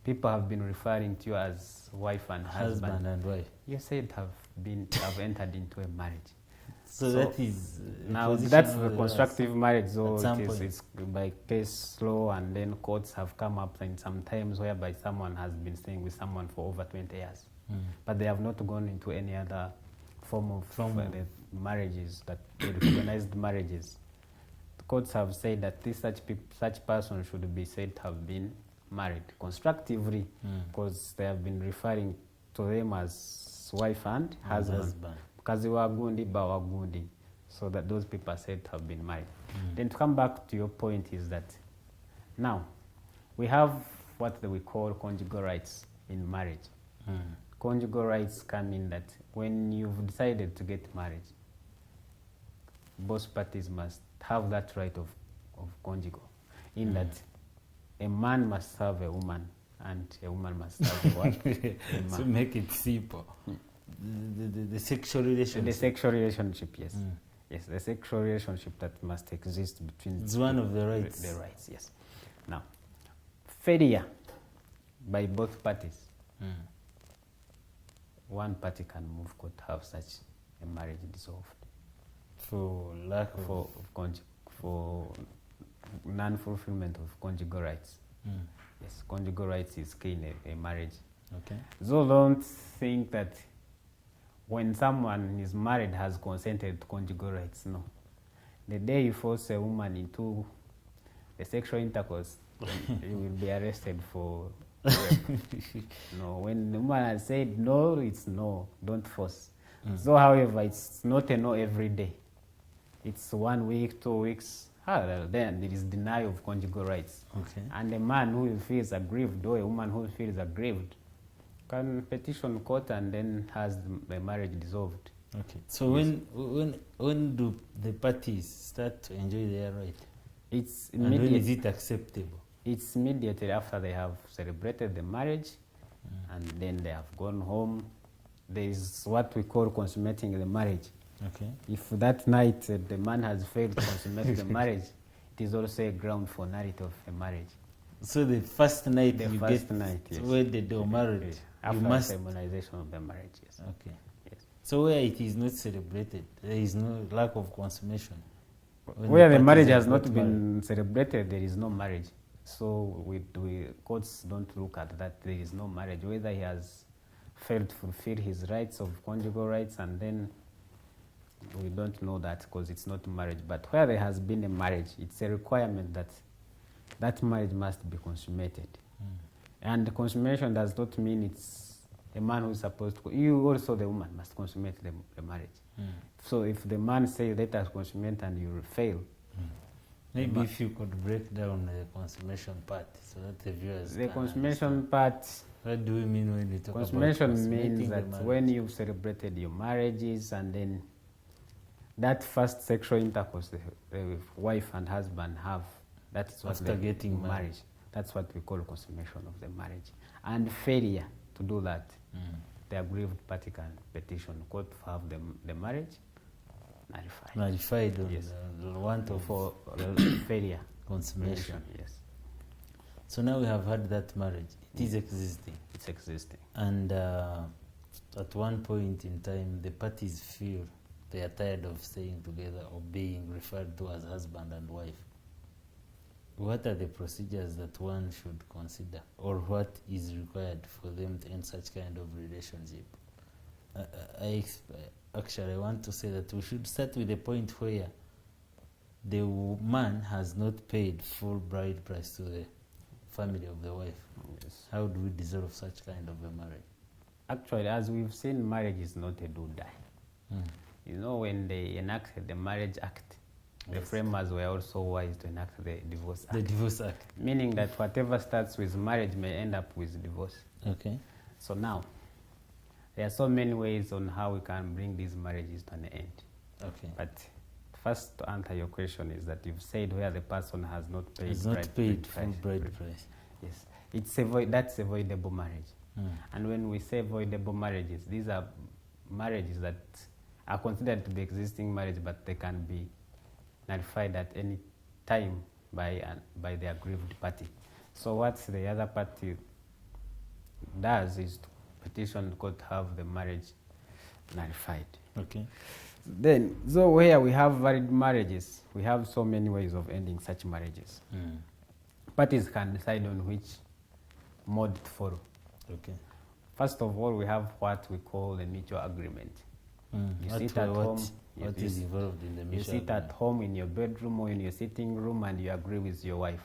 Speaker 7: people have been referring to you as wife and husband
Speaker 6: and wife.
Speaker 7: You said have entered into a marriage.
Speaker 6: So that is
Speaker 7: now
Speaker 6: position
Speaker 7: that's
Speaker 6: of
Speaker 7: the
Speaker 6: the
Speaker 7: constructive marriage, so
Speaker 6: At some
Speaker 7: it is,
Speaker 6: point.
Speaker 7: it's by case law, and then courts have come up in some times whereby someone has been staying with someone for over 20 years, but they have not gone into any other form of the marriages, that they recognized marriages. The courts have said that such person should be said to have been married constructively, because they have been referring to them as wife and husband. Because they were gundi, bawagundi, so that those people are said to have been married. Then to come back to your point is that now we have what we call conjugal rights in marriage. Conjugal rights come in that when you've decided to get married, both parties must have that right of conjugal, in that a man must serve a woman and a woman must serve what? A man.
Speaker 6: To make it simple, the sexual relationship.
Speaker 7: The sexual relationship, yes. Yes, the sexual relationship that must exist between...
Speaker 6: It's one of the rights.
Speaker 7: The rights, yes. Now, failure by both parties. One party can move court to have such a marriage dissolved.
Speaker 6: For lack of...
Speaker 7: For non-fulfillment of conjugal rights. Yes, conjugal rights is key in a marriage.
Speaker 6: Okay.
Speaker 7: So don't think that when someone is married has consented to conjugal rights. No. The day you force a woman into a sexual intercourse, you will be arrested for rape. No, when the woman has said no, it's no, don't force. So, however, it's not a no every day. It's 1 week, 2 weeks. Then there is denial of conjugal rights.
Speaker 6: Okay.
Speaker 7: And a man who feels aggrieved or a woman who feels aggrieved can petition court and then has the marriage dissolved.
Speaker 6: Okay. So
Speaker 7: Yes.
Speaker 6: when do the parties start to enjoy their right?
Speaker 7: It's
Speaker 6: And when is
Speaker 7: immediate.
Speaker 6: it acceptable?
Speaker 7: It's immediately after they have celebrated the marriage, and then they have gone home. There is what we call consummating the marriage.
Speaker 6: Okay.
Speaker 7: If that night the man has failed to consummate the marriage, it is also a ground for nullity of a marriage.
Speaker 6: So the first night
Speaker 7: The
Speaker 6: you
Speaker 7: first
Speaker 6: get
Speaker 7: night, yes.
Speaker 6: wedded or married,
Speaker 7: Yes.
Speaker 6: you
Speaker 7: After
Speaker 6: must...
Speaker 7: solemnization of the marriage, yes.
Speaker 6: Okay.
Speaker 7: Yes.
Speaker 6: So where it is not celebrated, there is no lack of consummation. When
Speaker 7: Where the
Speaker 6: parties
Speaker 7: marriage
Speaker 6: have
Speaker 7: has not
Speaker 6: got
Speaker 7: been
Speaker 6: married.
Speaker 7: celebrated, there is no marriage. So we courts don't look at that. There is no marriage. Whether he has failed to fulfill his rights of conjugal rights, and then we don't know that because it's not marriage. But where there has been a marriage, it's a requirement that that marriage must be consummated. And the consummation does not mean it's a man who is supposed to... You also, the woman, must consummate the marriage. So if the man says, let us consummate, and you fail...
Speaker 6: Maybe if you could break down the consummation part so that the viewers
Speaker 7: The
Speaker 6: can
Speaker 7: consummation
Speaker 6: understand.
Speaker 7: part...
Speaker 6: What do we mean when we talk
Speaker 7: Consummation
Speaker 6: about consummating
Speaker 7: means
Speaker 6: the
Speaker 7: that
Speaker 6: marriage?
Speaker 7: when you've celebrated your marriages, and then that first sexual intercourse the wife and husband have, that's what
Speaker 6: After getting married.
Speaker 7: marriage. That's what we call consummation of the marriage. And failure to do that, the aggrieved party can petition court to have the marriage nullified.
Speaker 6: Nullified on
Speaker 7: Yes.
Speaker 6: the want of
Speaker 7: For failure.
Speaker 6: consummation.
Speaker 7: Yes,
Speaker 6: So now we have had that marriage. It is existing.
Speaker 7: it's existing.
Speaker 6: And at one point in time, the parties feel they are tired of staying together or being referred to as husband and wife. What are the procedures that one should consider, or what is required for them to end such kind of relationship? Actually, I want to say that we should start with the point where the man has not paid full bride price to the family of the wife.
Speaker 7: Yes.
Speaker 6: How do we dissolve such kind of a marriage?
Speaker 7: Actually, as we've seen, marriage is not a do-die. You know, when they enacted the Marriage Act, the
Speaker 6: Yes.
Speaker 7: framers were also wise to enact the Divorce Act.
Speaker 6: The Divorce Act.
Speaker 7: Meaning that whatever starts with marriage may end up with divorce.
Speaker 6: Okay.
Speaker 7: So now, there are so many ways on how we can bring these marriages to an end.
Speaker 6: Okay.
Speaker 7: But first, to answer your question, is that you've said where the person has not paid
Speaker 6: It's not
Speaker 7: bride
Speaker 6: paid
Speaker 7: price.
Speaker 6: full bride price.
Speaker 7: Yes, that's avoidable marriage. And when we say avoidable marriages, these are marriages that are considered to be existing marriage, but they can be nullified at any time by the aggrieved party. So what the other party does is to petition the court to have the marriage nullified.
Speaker 6: Okay.
Speaker 7: Then, so where we have valid marriages, we have so many ways of ending such marriages. Parties can decide on which mode to follow.
Speaker 6: Okay.
Speaker 7: First of all, we have what we call a mutual agreement. You sit at home.
Speaker 6: What is involved in the mutual
Speaker 7: You sit
Speaker 6: agreement?
Speaker 7: at home in your bedroom or in your sitting room, and you agree with your wife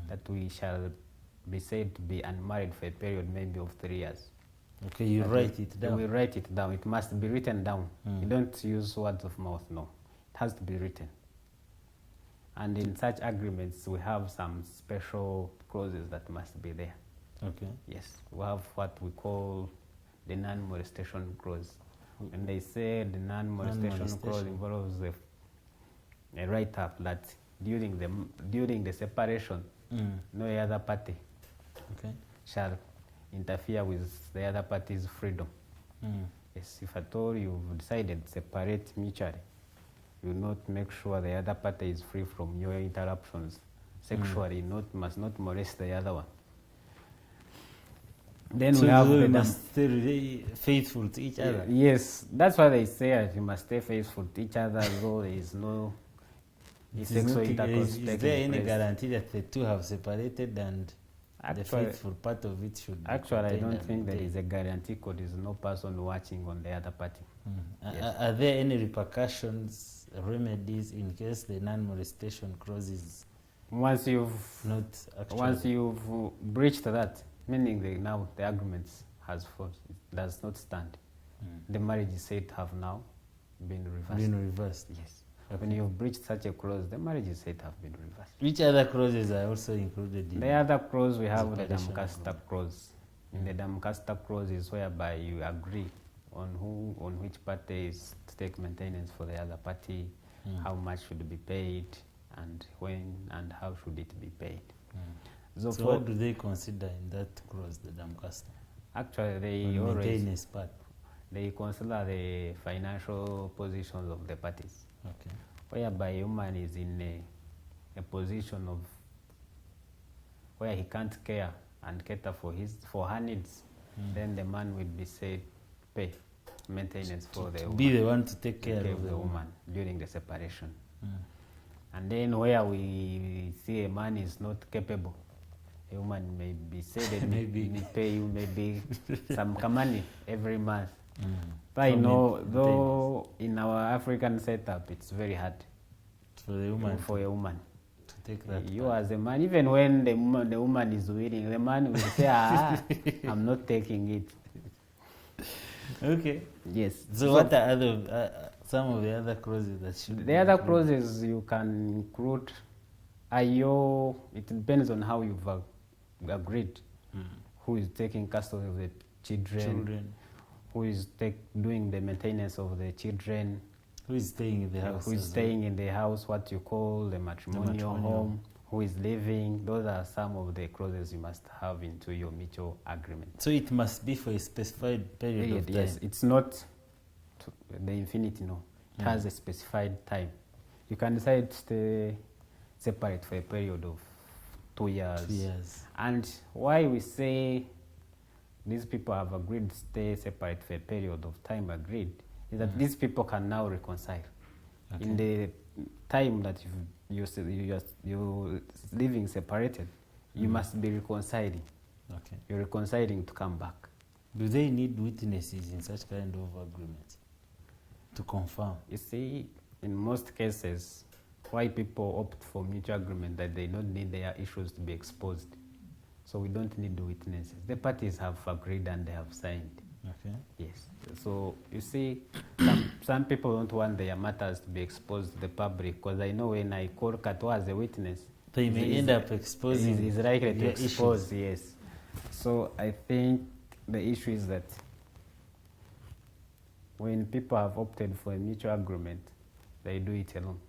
Speaker 7: that we shall be said to be unmarried for a period maybe of 3 years.
Speaker 6: Okay, you write it down.
Speaker 7: We write it down. It must be written down. You don't use words of mouth, no. It has to be written. And in such agreements, we have some special clauses that must be there.
Speaker 6: Okay.
Speaker 7: Yes, we have what we call the non-molestation clause. And they say the non-molestation clause involves a write-up that during the separation, no other party shall interfere with the other party's freedom. Yes, if at all you've decided to separate mutually, you not make sure the other party is free from your interruptions sexually, must not molest the other one. Then
Speaker 6: So
Speaker 7: we have
Speaker 6: we
Speaker 7: the
Speaker 6: must stay really faithful to each other.
Speaker 7: Yes, that's why they say you must stay faithful to each other, though there is no sexual intercourse
Speaker 6: Is
Speaker 7: taking
Speaker 6: there any
Speaker 7: place.
Speaker 6: guarantee that the two have separated and the
Speaker 7: Actually-
Speaker 6: faithful part of it should be
Speaker 7: Actually, I
Speaker 6: contained
Speaker 7: don't
Speaker 6: and
Speaker 7: think there
Speaker 6: maintained?
Speaker 7: is a guarantee because there is no person watching on the other party.
Speaker 6: Are there any repercussions, remedies in case the non-molestation clause is
Speaker 7: Once you've
Speaker 6: not actually?
Speaker 7: once you've breached that, meaning now the agreement has failed, it does not stand. The marriage is said to have now been reversed.
Speaker 6: Been reversed.
Speaker 7: Yes. When you've breached such a clause, the marriage is said to have been reversed.
Speaker 6: Which other clauses are also included in
Speaker 7: The other clause we have the
Speaker 6: separation
Speaker 7: Damcasta clause. In the Damcasta clause is whereby you agree on which party is to take maintenance for the other party, how much should be paid, and when and how should it be paid. So,
Speaker 6: So what do they consider in that clause, the Damcasta?
Speaker 7: actually they
Speaker 6: On
Speaker 7: always
Speaker 6: maintenance part.
Speaker 7: they consider the financial positions of the parties,
Speaker 6: Okay.
Speaker 7: whereby a woman is in a position of where he can't care and cater for her needs, then the man will be said pay maintenance for the woman.
Speaker 6: Be the one to take care
Speaker 7: Care
Speaker 6: of the woman.
Speaker 7: during the separation. And then where we see a man is not capable, a woman may be said
Speaker 6: Maybe.
Speaker 7: may pay you maybe some money every month. But
Speaker 6: For
Speaker 7: you know,
Speaker 6: maintenance.
Speaker 7: though in our African setup, it's very hard
Speaker 6: For the woman
Speaker 7: for a woman.
Speaker 6: to take that
Speaker 7: You
Speaker 6: part.
Speaker 7: as a man, even when the woman is willing, the man will say, I'm not taking it.
Speaker 6: Okay.
Speaker 7: Yes.
Speaker 6: So what are other some of the other clauses that should
Speaker 7: The
Speaker 6: be
Speaker 7: other
Speaker 6: included?
Speaker 7: clauses you can include it depends on how you've agreed. Who is taking custody of the children, who is doing the maintenance of the children,
Speaker 6: Who is staying in the house?
Speaker 7: who is
Speaker 6: as
Speaker 7: staying in the house, what you call the matrimonial
Speaker 6: matrimonial.
Speaker 7: home, who is living. Those are some of the clauses you must have into your mutual agreement.
Speaker 6: well? So it must be for a specified period of time.
Speaker 7: Yes, it's not the infinity, no. It has a specified time. You can decide to stay separate for a period of 2 years.
Speaker 6: 2 years.
Speaker 7: And why we say these people have agreed to stay separate for a period of time agreed is that these people can now reconcile.
Speaker 6: Okay.
Speaker 7: In the time that you're living separated, you must be reconciling.
Speaker 6: Okay.
Speaker 7: You're reconciling to come back.
Speaker 6: Do they need witnesses in such kind of agreement to confirm?
Speaker 7: You see, in most cases, why people opt for mutual agreement that they don't need their issues to be exposed. So we don't need witnesses. The parties have agreed and they have signed.
Speaker 6: Okay.
Speaker 7: Yes. So you see, some people don't want their matters to be exposed to the public because I know when I call Kato as a witness,
Speaker 6: They may end up exposing
Speaker 7: He's likely to
Speaker 6: their
Speaker 7: expose,
Speaker 6: issues.
Speaker 7: yes. So I think the issue is that when people have opted for a mutual agreement, they do it alone.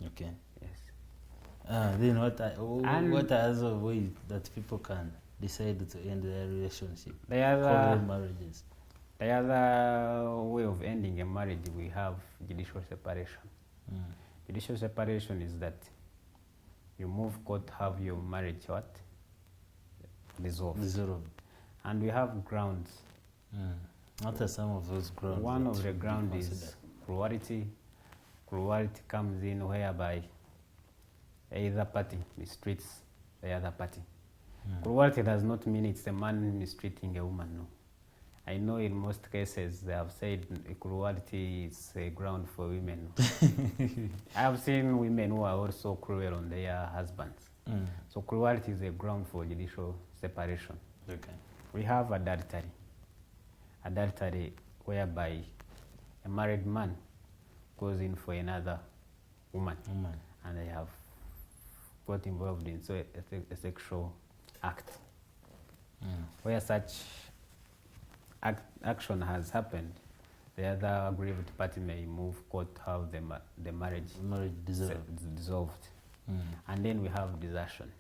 Speaker 6: Okay.
Speaker 7: Yes.
Speaker 6: Then
Speaker 7: And-
Speaker 6: what are other ways that people can decide to end their relationship?
Speaker 7: The
Speaker 6: Call
Speaker 7: other,
Speaker 6: them marriages.
Speaker 7: the other way of ending a marriage, we have judicial separation. Judicial separation is that you move court, have your marriage dissolved.
Speaker 6: Dissolved.
Speaker 7: And we have grounds.
Speaker 6: What are some of those grounds?
Speaker 7: One
Speaker 6: that
Speaker 7: of the
Speaker 6: should be
Speaker 7: grounds is
Speaker 6: considered?
Speaker 7: plurality cruelty comes in whereby either party mistreats the other party. Cruelty does not mean it's a man mistreating a woman, no. I know in most cases they have said cruelty is a ground for women. I have seen women who are also cruel on their husbands. So cruelty is a ground for judicial separation.
Speaker 6: Okay.
Speaker 7: We have adultery. Adultery whereby a married man goes in for another woman. And they have got involved in a sexual act. Where such action has happened, the other aggrieved party may move court how the marriage dissolved. And then we have desertion.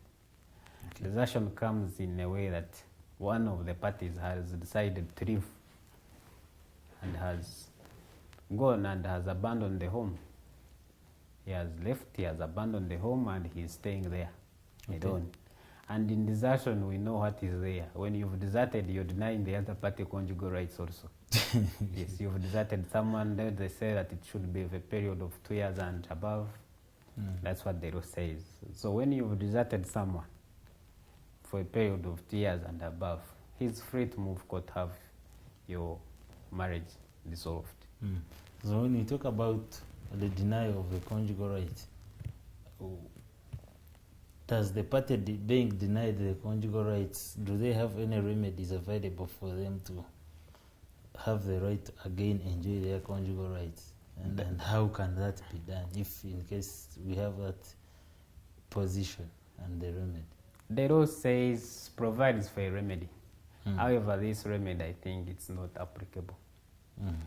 Speaker 7: Okay. Desertion comes in a way that one of the parties has decided to leave and has gone and has abandoned the home. He has left, he has abandoned the home, and he is staying there alone. And in desertion, we know what is there. When you've deserted, you're denying the other party conjugal rights also. Yes, you've deserted someone, then they say that it should be of a period of 2 years and above. That's what the law says. So when you've deserted someone for a period of 2 years and above, he's free to move court, have your marriage dissolved.
Speaker 6: So when you talk about the denial of the conjugal rights, does the party being denied the conjugal rights, do they have any remedies available for them to have the right to again enjoy their conjugal rights? And how can that be done if in case we have that position and the remedy?
Speaker 7: The law says provides for a remedy. However, this remedy, I think it's not applicable.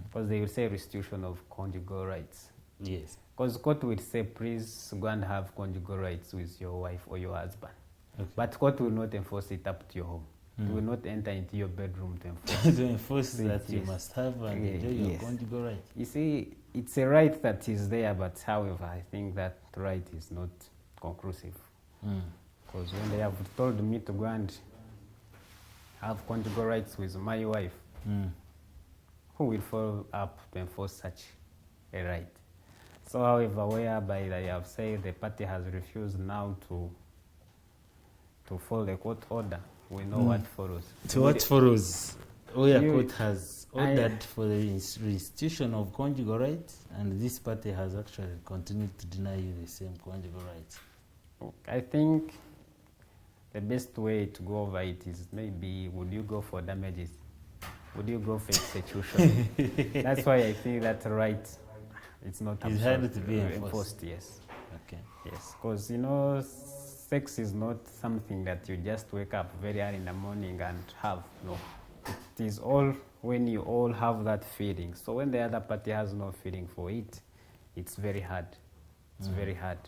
Speaker 7: Because they will say restitution of conjugal rights.
Speaker 6: Yes.
Speaker 7: Because court will say, please go and have conjugal rights with your wife or your husband. Okay. But court will not enforce it up to your home. It will not enter into your bedroom to enforce.
Speaker 6: To enforce that you must have and enjoy your conjugal rights.
Speaker 7: You see, it's a right that is there, but however, I think that right is not conclusive. Because when they have told me to go and have conjugal rights with my wife, who will follow up to enforce such a right? So, however, whereby they have said the party has refused now to follow the court order, we know what follows.
Speaker 6: So what follows? Where court has ordered for the restitution of conjugal rights, and this party has actually continued to deny you the same conjugal rights.
Speaker 7: I think the best way to go over it is maybe, would you go for damages? Would you go for execution? That's why I think that right, it's not
Speaker 6: hard to be enforced.
Speaker 7: Yes.
Speaker 6: Okay.
Speaker 7: Yes, because you know, sex is not something that you just wake up very early in the morning and have. No, it is all when you all have that feeling. So when the other party has no feeling for it, it's very hard. It's very hard.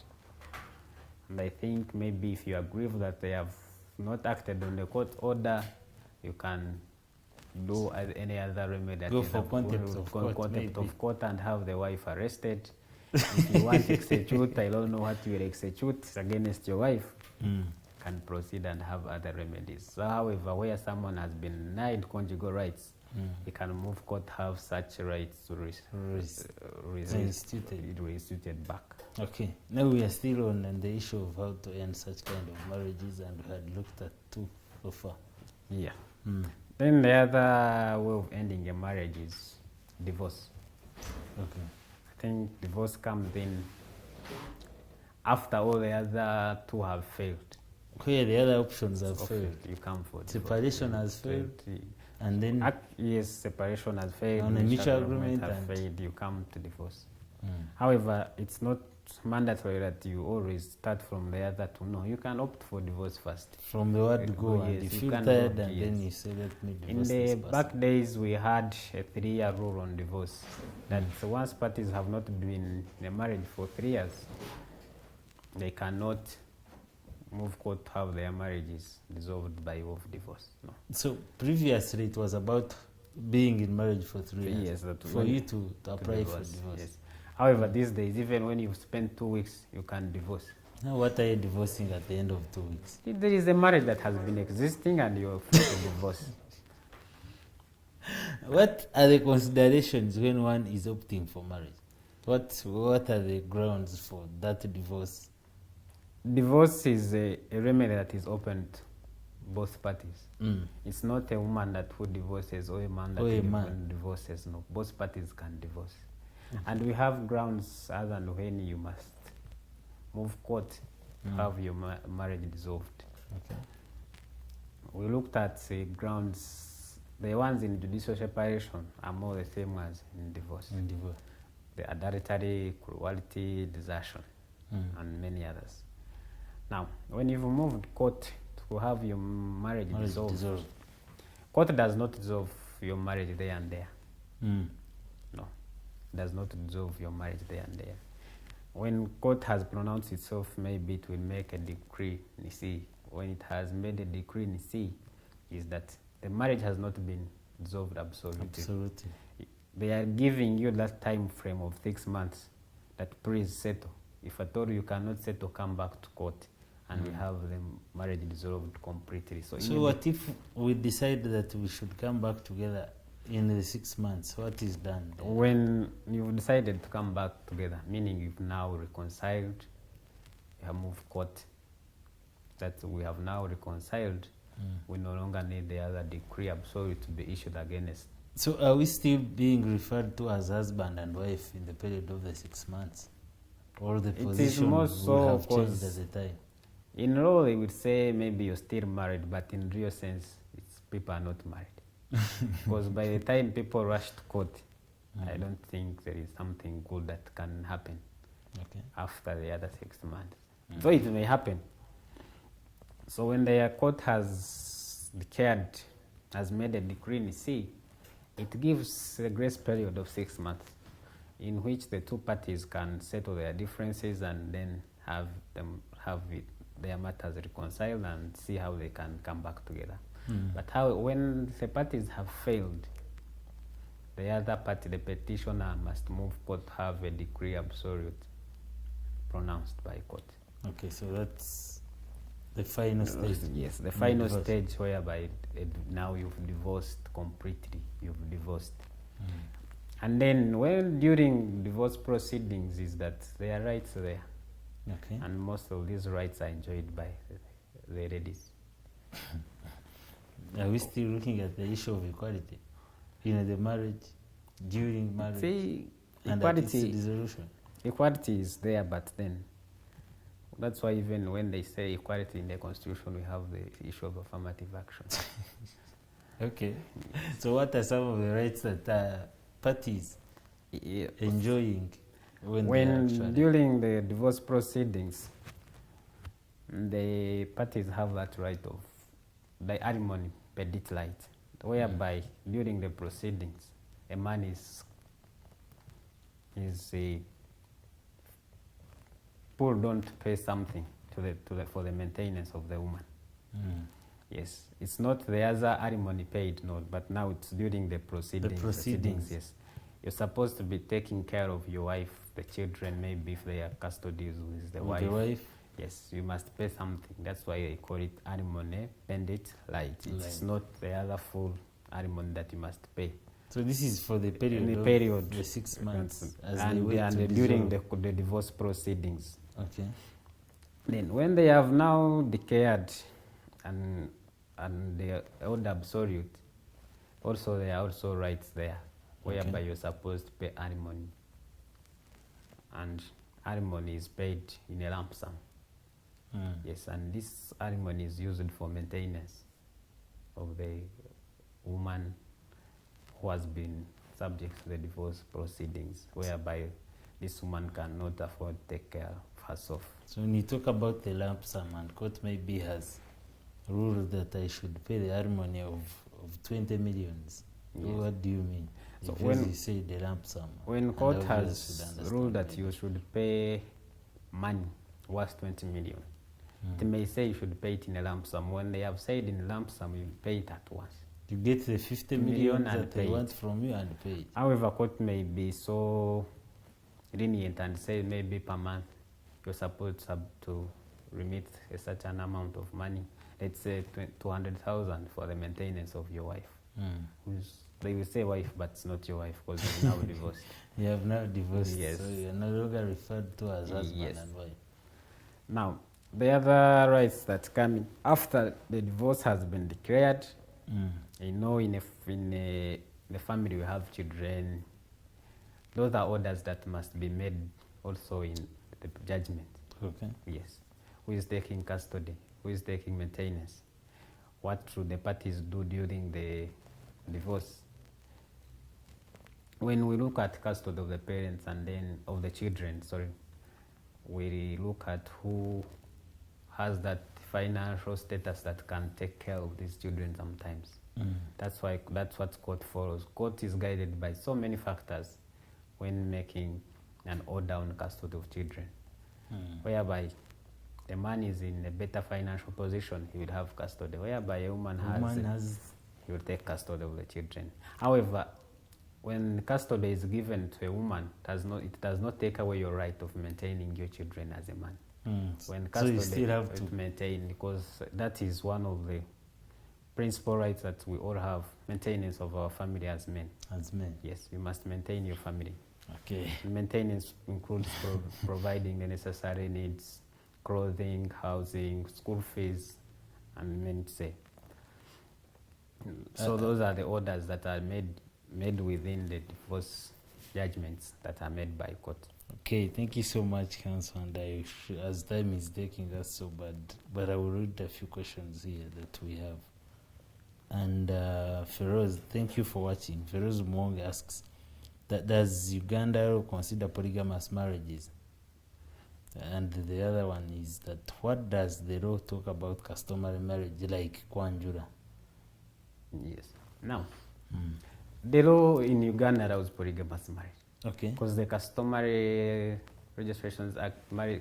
Speaker 7: And I think maybe if you agree that they have not acted on the court order, you can do any other remedy.
Speaker 6: Go for contempt
Speaker 7: of court and have the wife arrested. If you want to execute, I don't know what you will execute against your wife, can proceed and have other remedies. So, however, where someone has been denied conjugal rights, he can move court, have such rights restituted back.
Speaker 6: Okay. Now we are still on the issue of how to end such kind of marriages, and we had looked at two so far.
Speaker 7: Yeah. Then the other way of ending a marriage is divorce.
Speaker 6: Okay.
Speaker 7: I think divorce comes in after all the other two have failed.
Speaker 6: Where the other options have failed.
Speaker 7: You come for
Speaker 6: separation has failed. And then
Speaker 7: yes, separation has failed.
Speaker 6: On a mutual agreement
Speaker 7: has failed, you come to divorce. However, it's not mandatory that you always start from the other two. No, you can opt for divorce first.
Speaker 6: From the word go, and
Speaker 7: yes,
Speaker 6: you feel tired, and then you say, let me divorce
Speaker 7: in the back days, we had a 3-year rule on divorce. That once parties have not been in a marriage for 3 years, they cannot move court to have their marriages dissolved by way of divorce. No.
Speaker 6: So previously it was about being in marriage for 3 years. For you to apply for divorce.
Speaker 7: Yes. However, these days, even when you've spent 2 weeks, you can divorce.
Speaker 6: Now, what are you divorcing at the end of 2 weeks?
Speaker 7: There is a marriage that has been existing and you're free to divorce.
Speaker 6: What are the considerations when one is opting for marriage? What are the grounds for that divorce?
Speaker 7: Divorce is a remedy that is open to both parties.
Speaker 6: Mm.
Speaker 7: It's not a woman that who divorces or a man that divorces. No, both parties can divorce. And we have grounds other than when you must move court to have your marriage dissolved.
Speaker 6: Okay.
Speaker 7: We looked at grounds, the ones in judicial separation are more the same as in divorce.
Speaker 6: In divorce.
Speaker 7: The adultery, cruelty, desertion, and many others. Now, when you've moved court to have your marriage dissolved, court does not dissolve your marriage there and there. No, does not dissolve your marriage there and there. When court has pronounced itself, maybe it will make a decree in C. When it has made a decree in C, is that the marriage has not been dissolved absolutely.
Speaker 6: Absolutely.
Speaker 7: They are giving you that time frame of 6 months that please settle. If at all you cannot settle, come back to court and we have the marriage dissolved completely. So
Speaker 6: what if we decide that we should come back together in the 6 months? What is done there?
Speaker 7: When you've decided to come back together, meaning you've now reconciled, you have moved court, that we have now reconciled, we no longer need the other decree absolute to be issued against.
Speaker 6: So are we still being referred to as husband and wife in the period of the 6 months? Or the position
Speaker 7: more
Speaker 6: will
Speaker 7: so
Speaker 6: have changed at the time?
Speaker 7: In law, they would say maybe you're still married, but in real sense, people are not married. Because by the time people rush to court, I don't think there is something good that can happen after the other 6 months. So it may happen. So when the court has declared, has made a decree in C, it gives a grace period of 6 months in which the two parties can settle their differences and then have their matters reconciled and see how they can come back together. But when the parties have failed, the other party, the petitioner, must move court to have a decree absolute pronounced by court.
Speaker 6: Okay, so that's the final stage.
Speaker 7: Yes, the final stage whereby now you've divorced completely. You've divorced. And then when during divorce proceedings is that there are rights there.
Speaker 6: Okay.
Speaker 7: And most of these rights are enjoyed by the ladies.
Speaker 6: Are we still looking at the issue of equality in the marriage, during marriage, and at its dissolution?
Speaker 7: Equality is there, but then that's why even when they say equality in the Constitution, we have the issue of affirmative action.
Speaker 6: Okay. So what are some of the rights that parties enjoying
Speaker 7: when during the divorce proceedings, the parties have that right of the alimony per light, whereby during the proceedings, a man is pulled on to pay something for the maintenance of the woman. Yes, it's not the other alimony paid, no, but now it's during the proceedings.
Speaker 6: The proceedings.
Speaker 7: Yes, you're supposed to be taking care of your wife, the children, maybe if they are custodies with the wife.
Speaker 6: The wife.
Speaker 7: Yes, you must pay something. That's why they call it alimony pendant light. It's not the other full alimony that you must pay.
Speaker 6: So this is for the period of the 6 months
Speaker 7: and during the divorce proceedings.
Speaker 6: Okay.
Speaker 7: Then when they have now declared and they held absolute, also there are also rights there, whereby you're supposed to pay alimony. And alimony is paid in a lump sum. Yes, and this alimony is used for maintenance of the woman who has been subject to the divorce proceedings, whereby this woman cannot afford to take care of herself.
Speaker 6: So when you talk about the lump sum, and court maybe has ruled that I should pay the alimony of 20 millions, what do you mean? So when you say the lump sum,
Speaker 7: when court has ruled that you should pay money worth 20 million, it may say you should pay it in a lump sum. When they have said in a lump sum, you pay it at once.
Speaker 6: You get the 50 million that they want from you and pay it.
Speaker 7: However, court may be so lenient and say maybe per month you're supposed to remit a certain amount of money. Let's say 200,000 for the maintenance of your wife. They will say wife, but it's not your wife because you're now divorced.
Speaker 6: You have now divorced,
Speaker 7: Yes.
Speaker 6: so you're no longer referred to as husband
Speaker 7: Yes.
Speaker 6: and wife.
Speaker 7: Now, the other rights that come in after the divorce has been declared, you know, in the family we have children. Those are orders that must be made also in the judgment.
Speaker 6: Okay.
Speaker 7: Yes. Who is taking custody? Who is taking maintenance? What should the parties do during the divorce? When we look at custody of the parents and then of the children, we look at who has that financial status that can take care of these children sometimes. That's what court follows. Court is guided by so many factors when making an order on custody of children, whereby the man is in a better financial position, he will have custody, whereby a woman he will take custody of the children. However, when custody is given to a woman, it does not take away your right of maintaining your children as a man. When
Speaker 6: So you
Speaker 7: custody
Speaker 6: still have
Speaker 7: is
Speaker 6: to
Speaker 7: maintained, because that is one of the principal rights that we all have, maintenance of our family as men.
Speaker 6: as men.
Speaker 7: Yes, you must maintain your family.
Speaker 6: Okay.
Speaker 7: Maintenance includes providing the necessary needs, clothing, housing, school fees, and many say. So those are the orders that are made within the divorce judgments that are made by court.
Speaker 6: Okay, thank you so much, Counsel. And as time is taking us so bad, but I will read a few questions here that we have. And Feroz, thank you for watching. Feroz Mwong asks, does Uganda consider polygamous marriages? And the other one is that what does the law talk about customary marriage like Kwanjura?
Speaker 7: Yes. Now, the law in Uganda allows polygamous marriage.
Speaker 6: Okay.
Speaker 7: Because the Customary Registrations Act,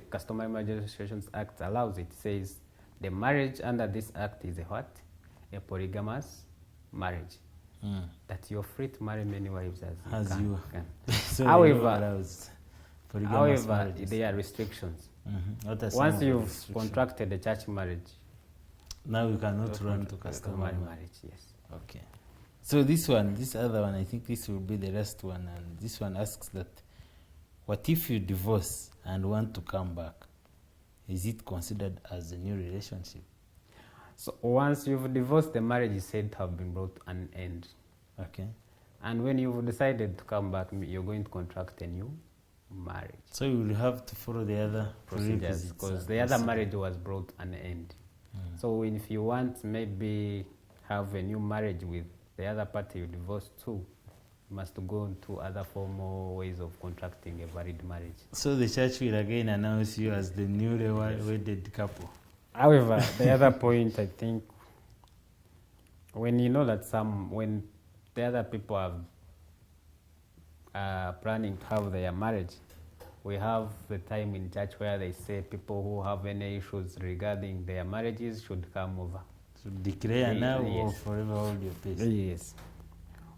Speaker 7: Customary Marriage Registrations Act allows it. Says the marriage under this act is a what? A polygamous marriage. That you're free to marry many wives as you can.
Speaker 6: So
Speaker 7: However,
Speaker 6: marriages.
Speaker 7: there are restrictions.
Speaker 6: What are some
Speaker 7: Once
Speaker 6: of the
Speaker 7: you've
Speaker 6: restrictions?
Speaker 7: contracted a church marriage,
Speaker 6: Now you cannot run to customary
Speaker 7: marriage. Yes.
Speaker 6: Okay. So this other one, I think this will be the last one. And this one asks that, what if you divorce and want to come back? Is it considered as a new relationship?
Speaker 7: So once you've divorced, the marriage is said to have been brought to an end.
Speaker 6: Okay.
Speaker 7: And when you've decided to come back, you're going to contract a new marriage.
Speaker 6: So you will have to follow the other
Speaker 7: procedures, because the other marriage was brought to an end. So if you want maybe have a new marriage with the other party you divorced to, you must go to other formal ways of contracting a valid marriage.
Speaker 6: So the church will again announce you as the newly wedded couple.
Speaker 7: However, the other point, I think, when you know that when the other people are planning to have their marriage, we have the time in church where they say people who have any issues regarding their marriages should come over.
Speaker 6: So declare now or
Speaker 7: Yes.
Speaker 6: forever hold your peace.
Speaker 7: Yes.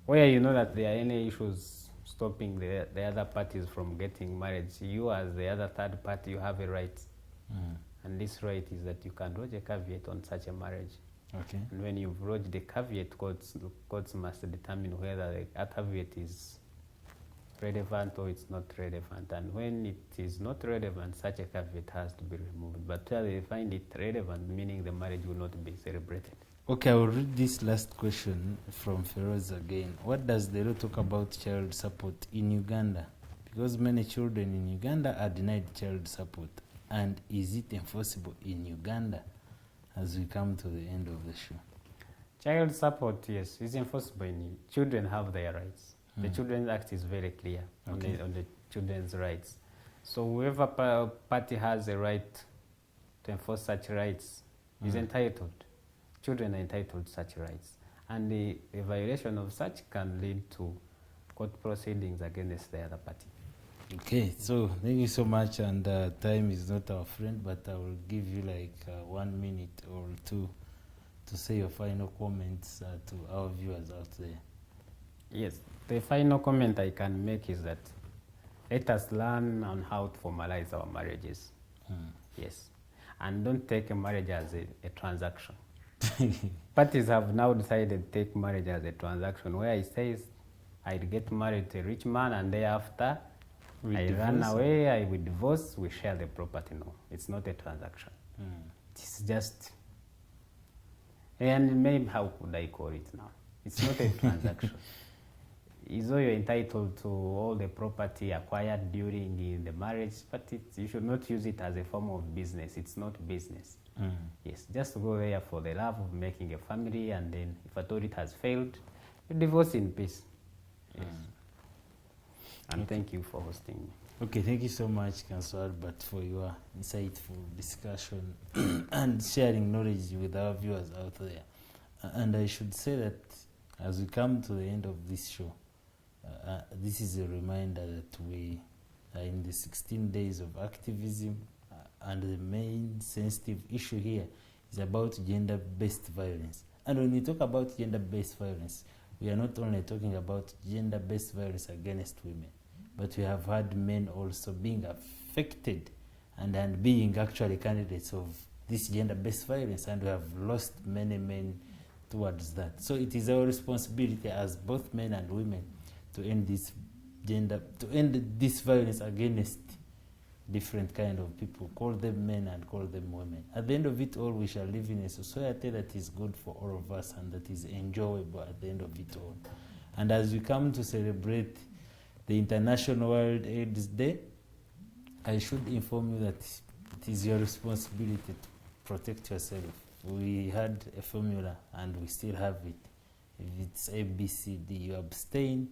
Speaker 7: Where you know that there are any issues stopping the other parties from getting married, you as the other third party, you have a right. And this right is that you can lodge a caveat on such a marriage.
Speaker 6: Okay.
Speaker 7: And when you've lodged the caveat, courts must determine whether the caveat is relevant or it's not relevant. And when it is not relevant, such a caveat has to be removed. But where they find it relevant, meaning the marriage will not be celebrated.
Speaker 6: Okay, I will read this last question from Feroz again. What does the law talk about child support in Uganda? Because many children in Uganda are denied child support. And is it enforceable in Uganda as we come to the end of the show?
Speaker 7: Child support, yes, is enforceable. Children have their rights. The Children's Act is very clear on the children's rights. So whoever party has a right to enforce such rights is entitled. Children are entitled to such rights. And the violation of such can lead to court proceedings against the other party.
Speaker 6: Okay, so thank you so much. And time is not our friend, but I will give you like 1 minute or two to say your final comments to our viewers out there.
Speaker 7: Yes, the final comment I can make is that let us learn on how to formalize our marriages. Yes, and don't take a marriage as a transaction. Parties have now decided to take marriage as a transaction where it says I'll get married to a rich man and thereafter I run away, I will divorce, we share the property. No, it's not a transaction. It's just, and maybe how could I call it now? It's not a transaction. Is though you're entitled to all the property acquired during the marriage, but you should not use it as a form of business. It's not business. Yes, just go there for the love of making a family, and then if at all it has failed, you divorce in peace. Yes. And thank you for hosting me.
Speaker 6: Okay, thank you so much, Counsel Albert, for your insightful discussion and sharing knowledge with our viewers out there. And I should say that as we come to the end of this show, this is a reminder that we are in the 16 days of activism, and the main sensitive issue here is about gender-based violence. And when we talk about gender-based violence, we are not only talking about gender-based violence against women, but we have had men also being affected and being actually candidates of this gender-based violence, and we have lost many men towards that. So it is our responsibility as both men and women to end this violence against different kind of people, call them men and call them women. At the end of it all, we shall live in a society that is good for all of us and that is enjoyable at the end of it all. And as we come to celebrate the International World AIDS Day, I should inform you that it is your responsibility to protect yourself. We had a formula and we still have it. If it's A, B, C, D, you abstain.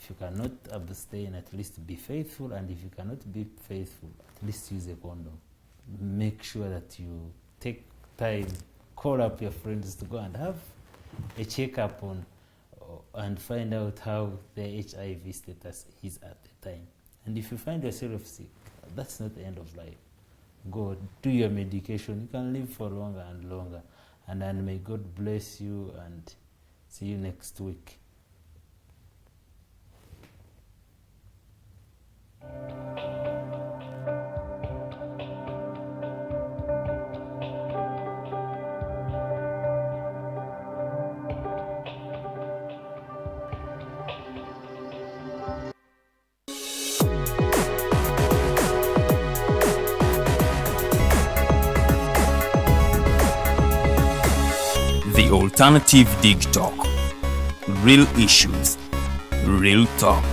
Speaker 6: If you cannot abstain, at least be faithful. And if you cannot be faithful, at least use a condom. Make sure that you take time, call up your friends to go and have a checkup on and find out how their HIV status is at the time. And if you find yourself sick, that's not the end of life. Go do your medication. You can live for longer and longer. And then may God bless you, and see you next week.
Speaker 1: The Alternative Digitalk. Real issues, real talk.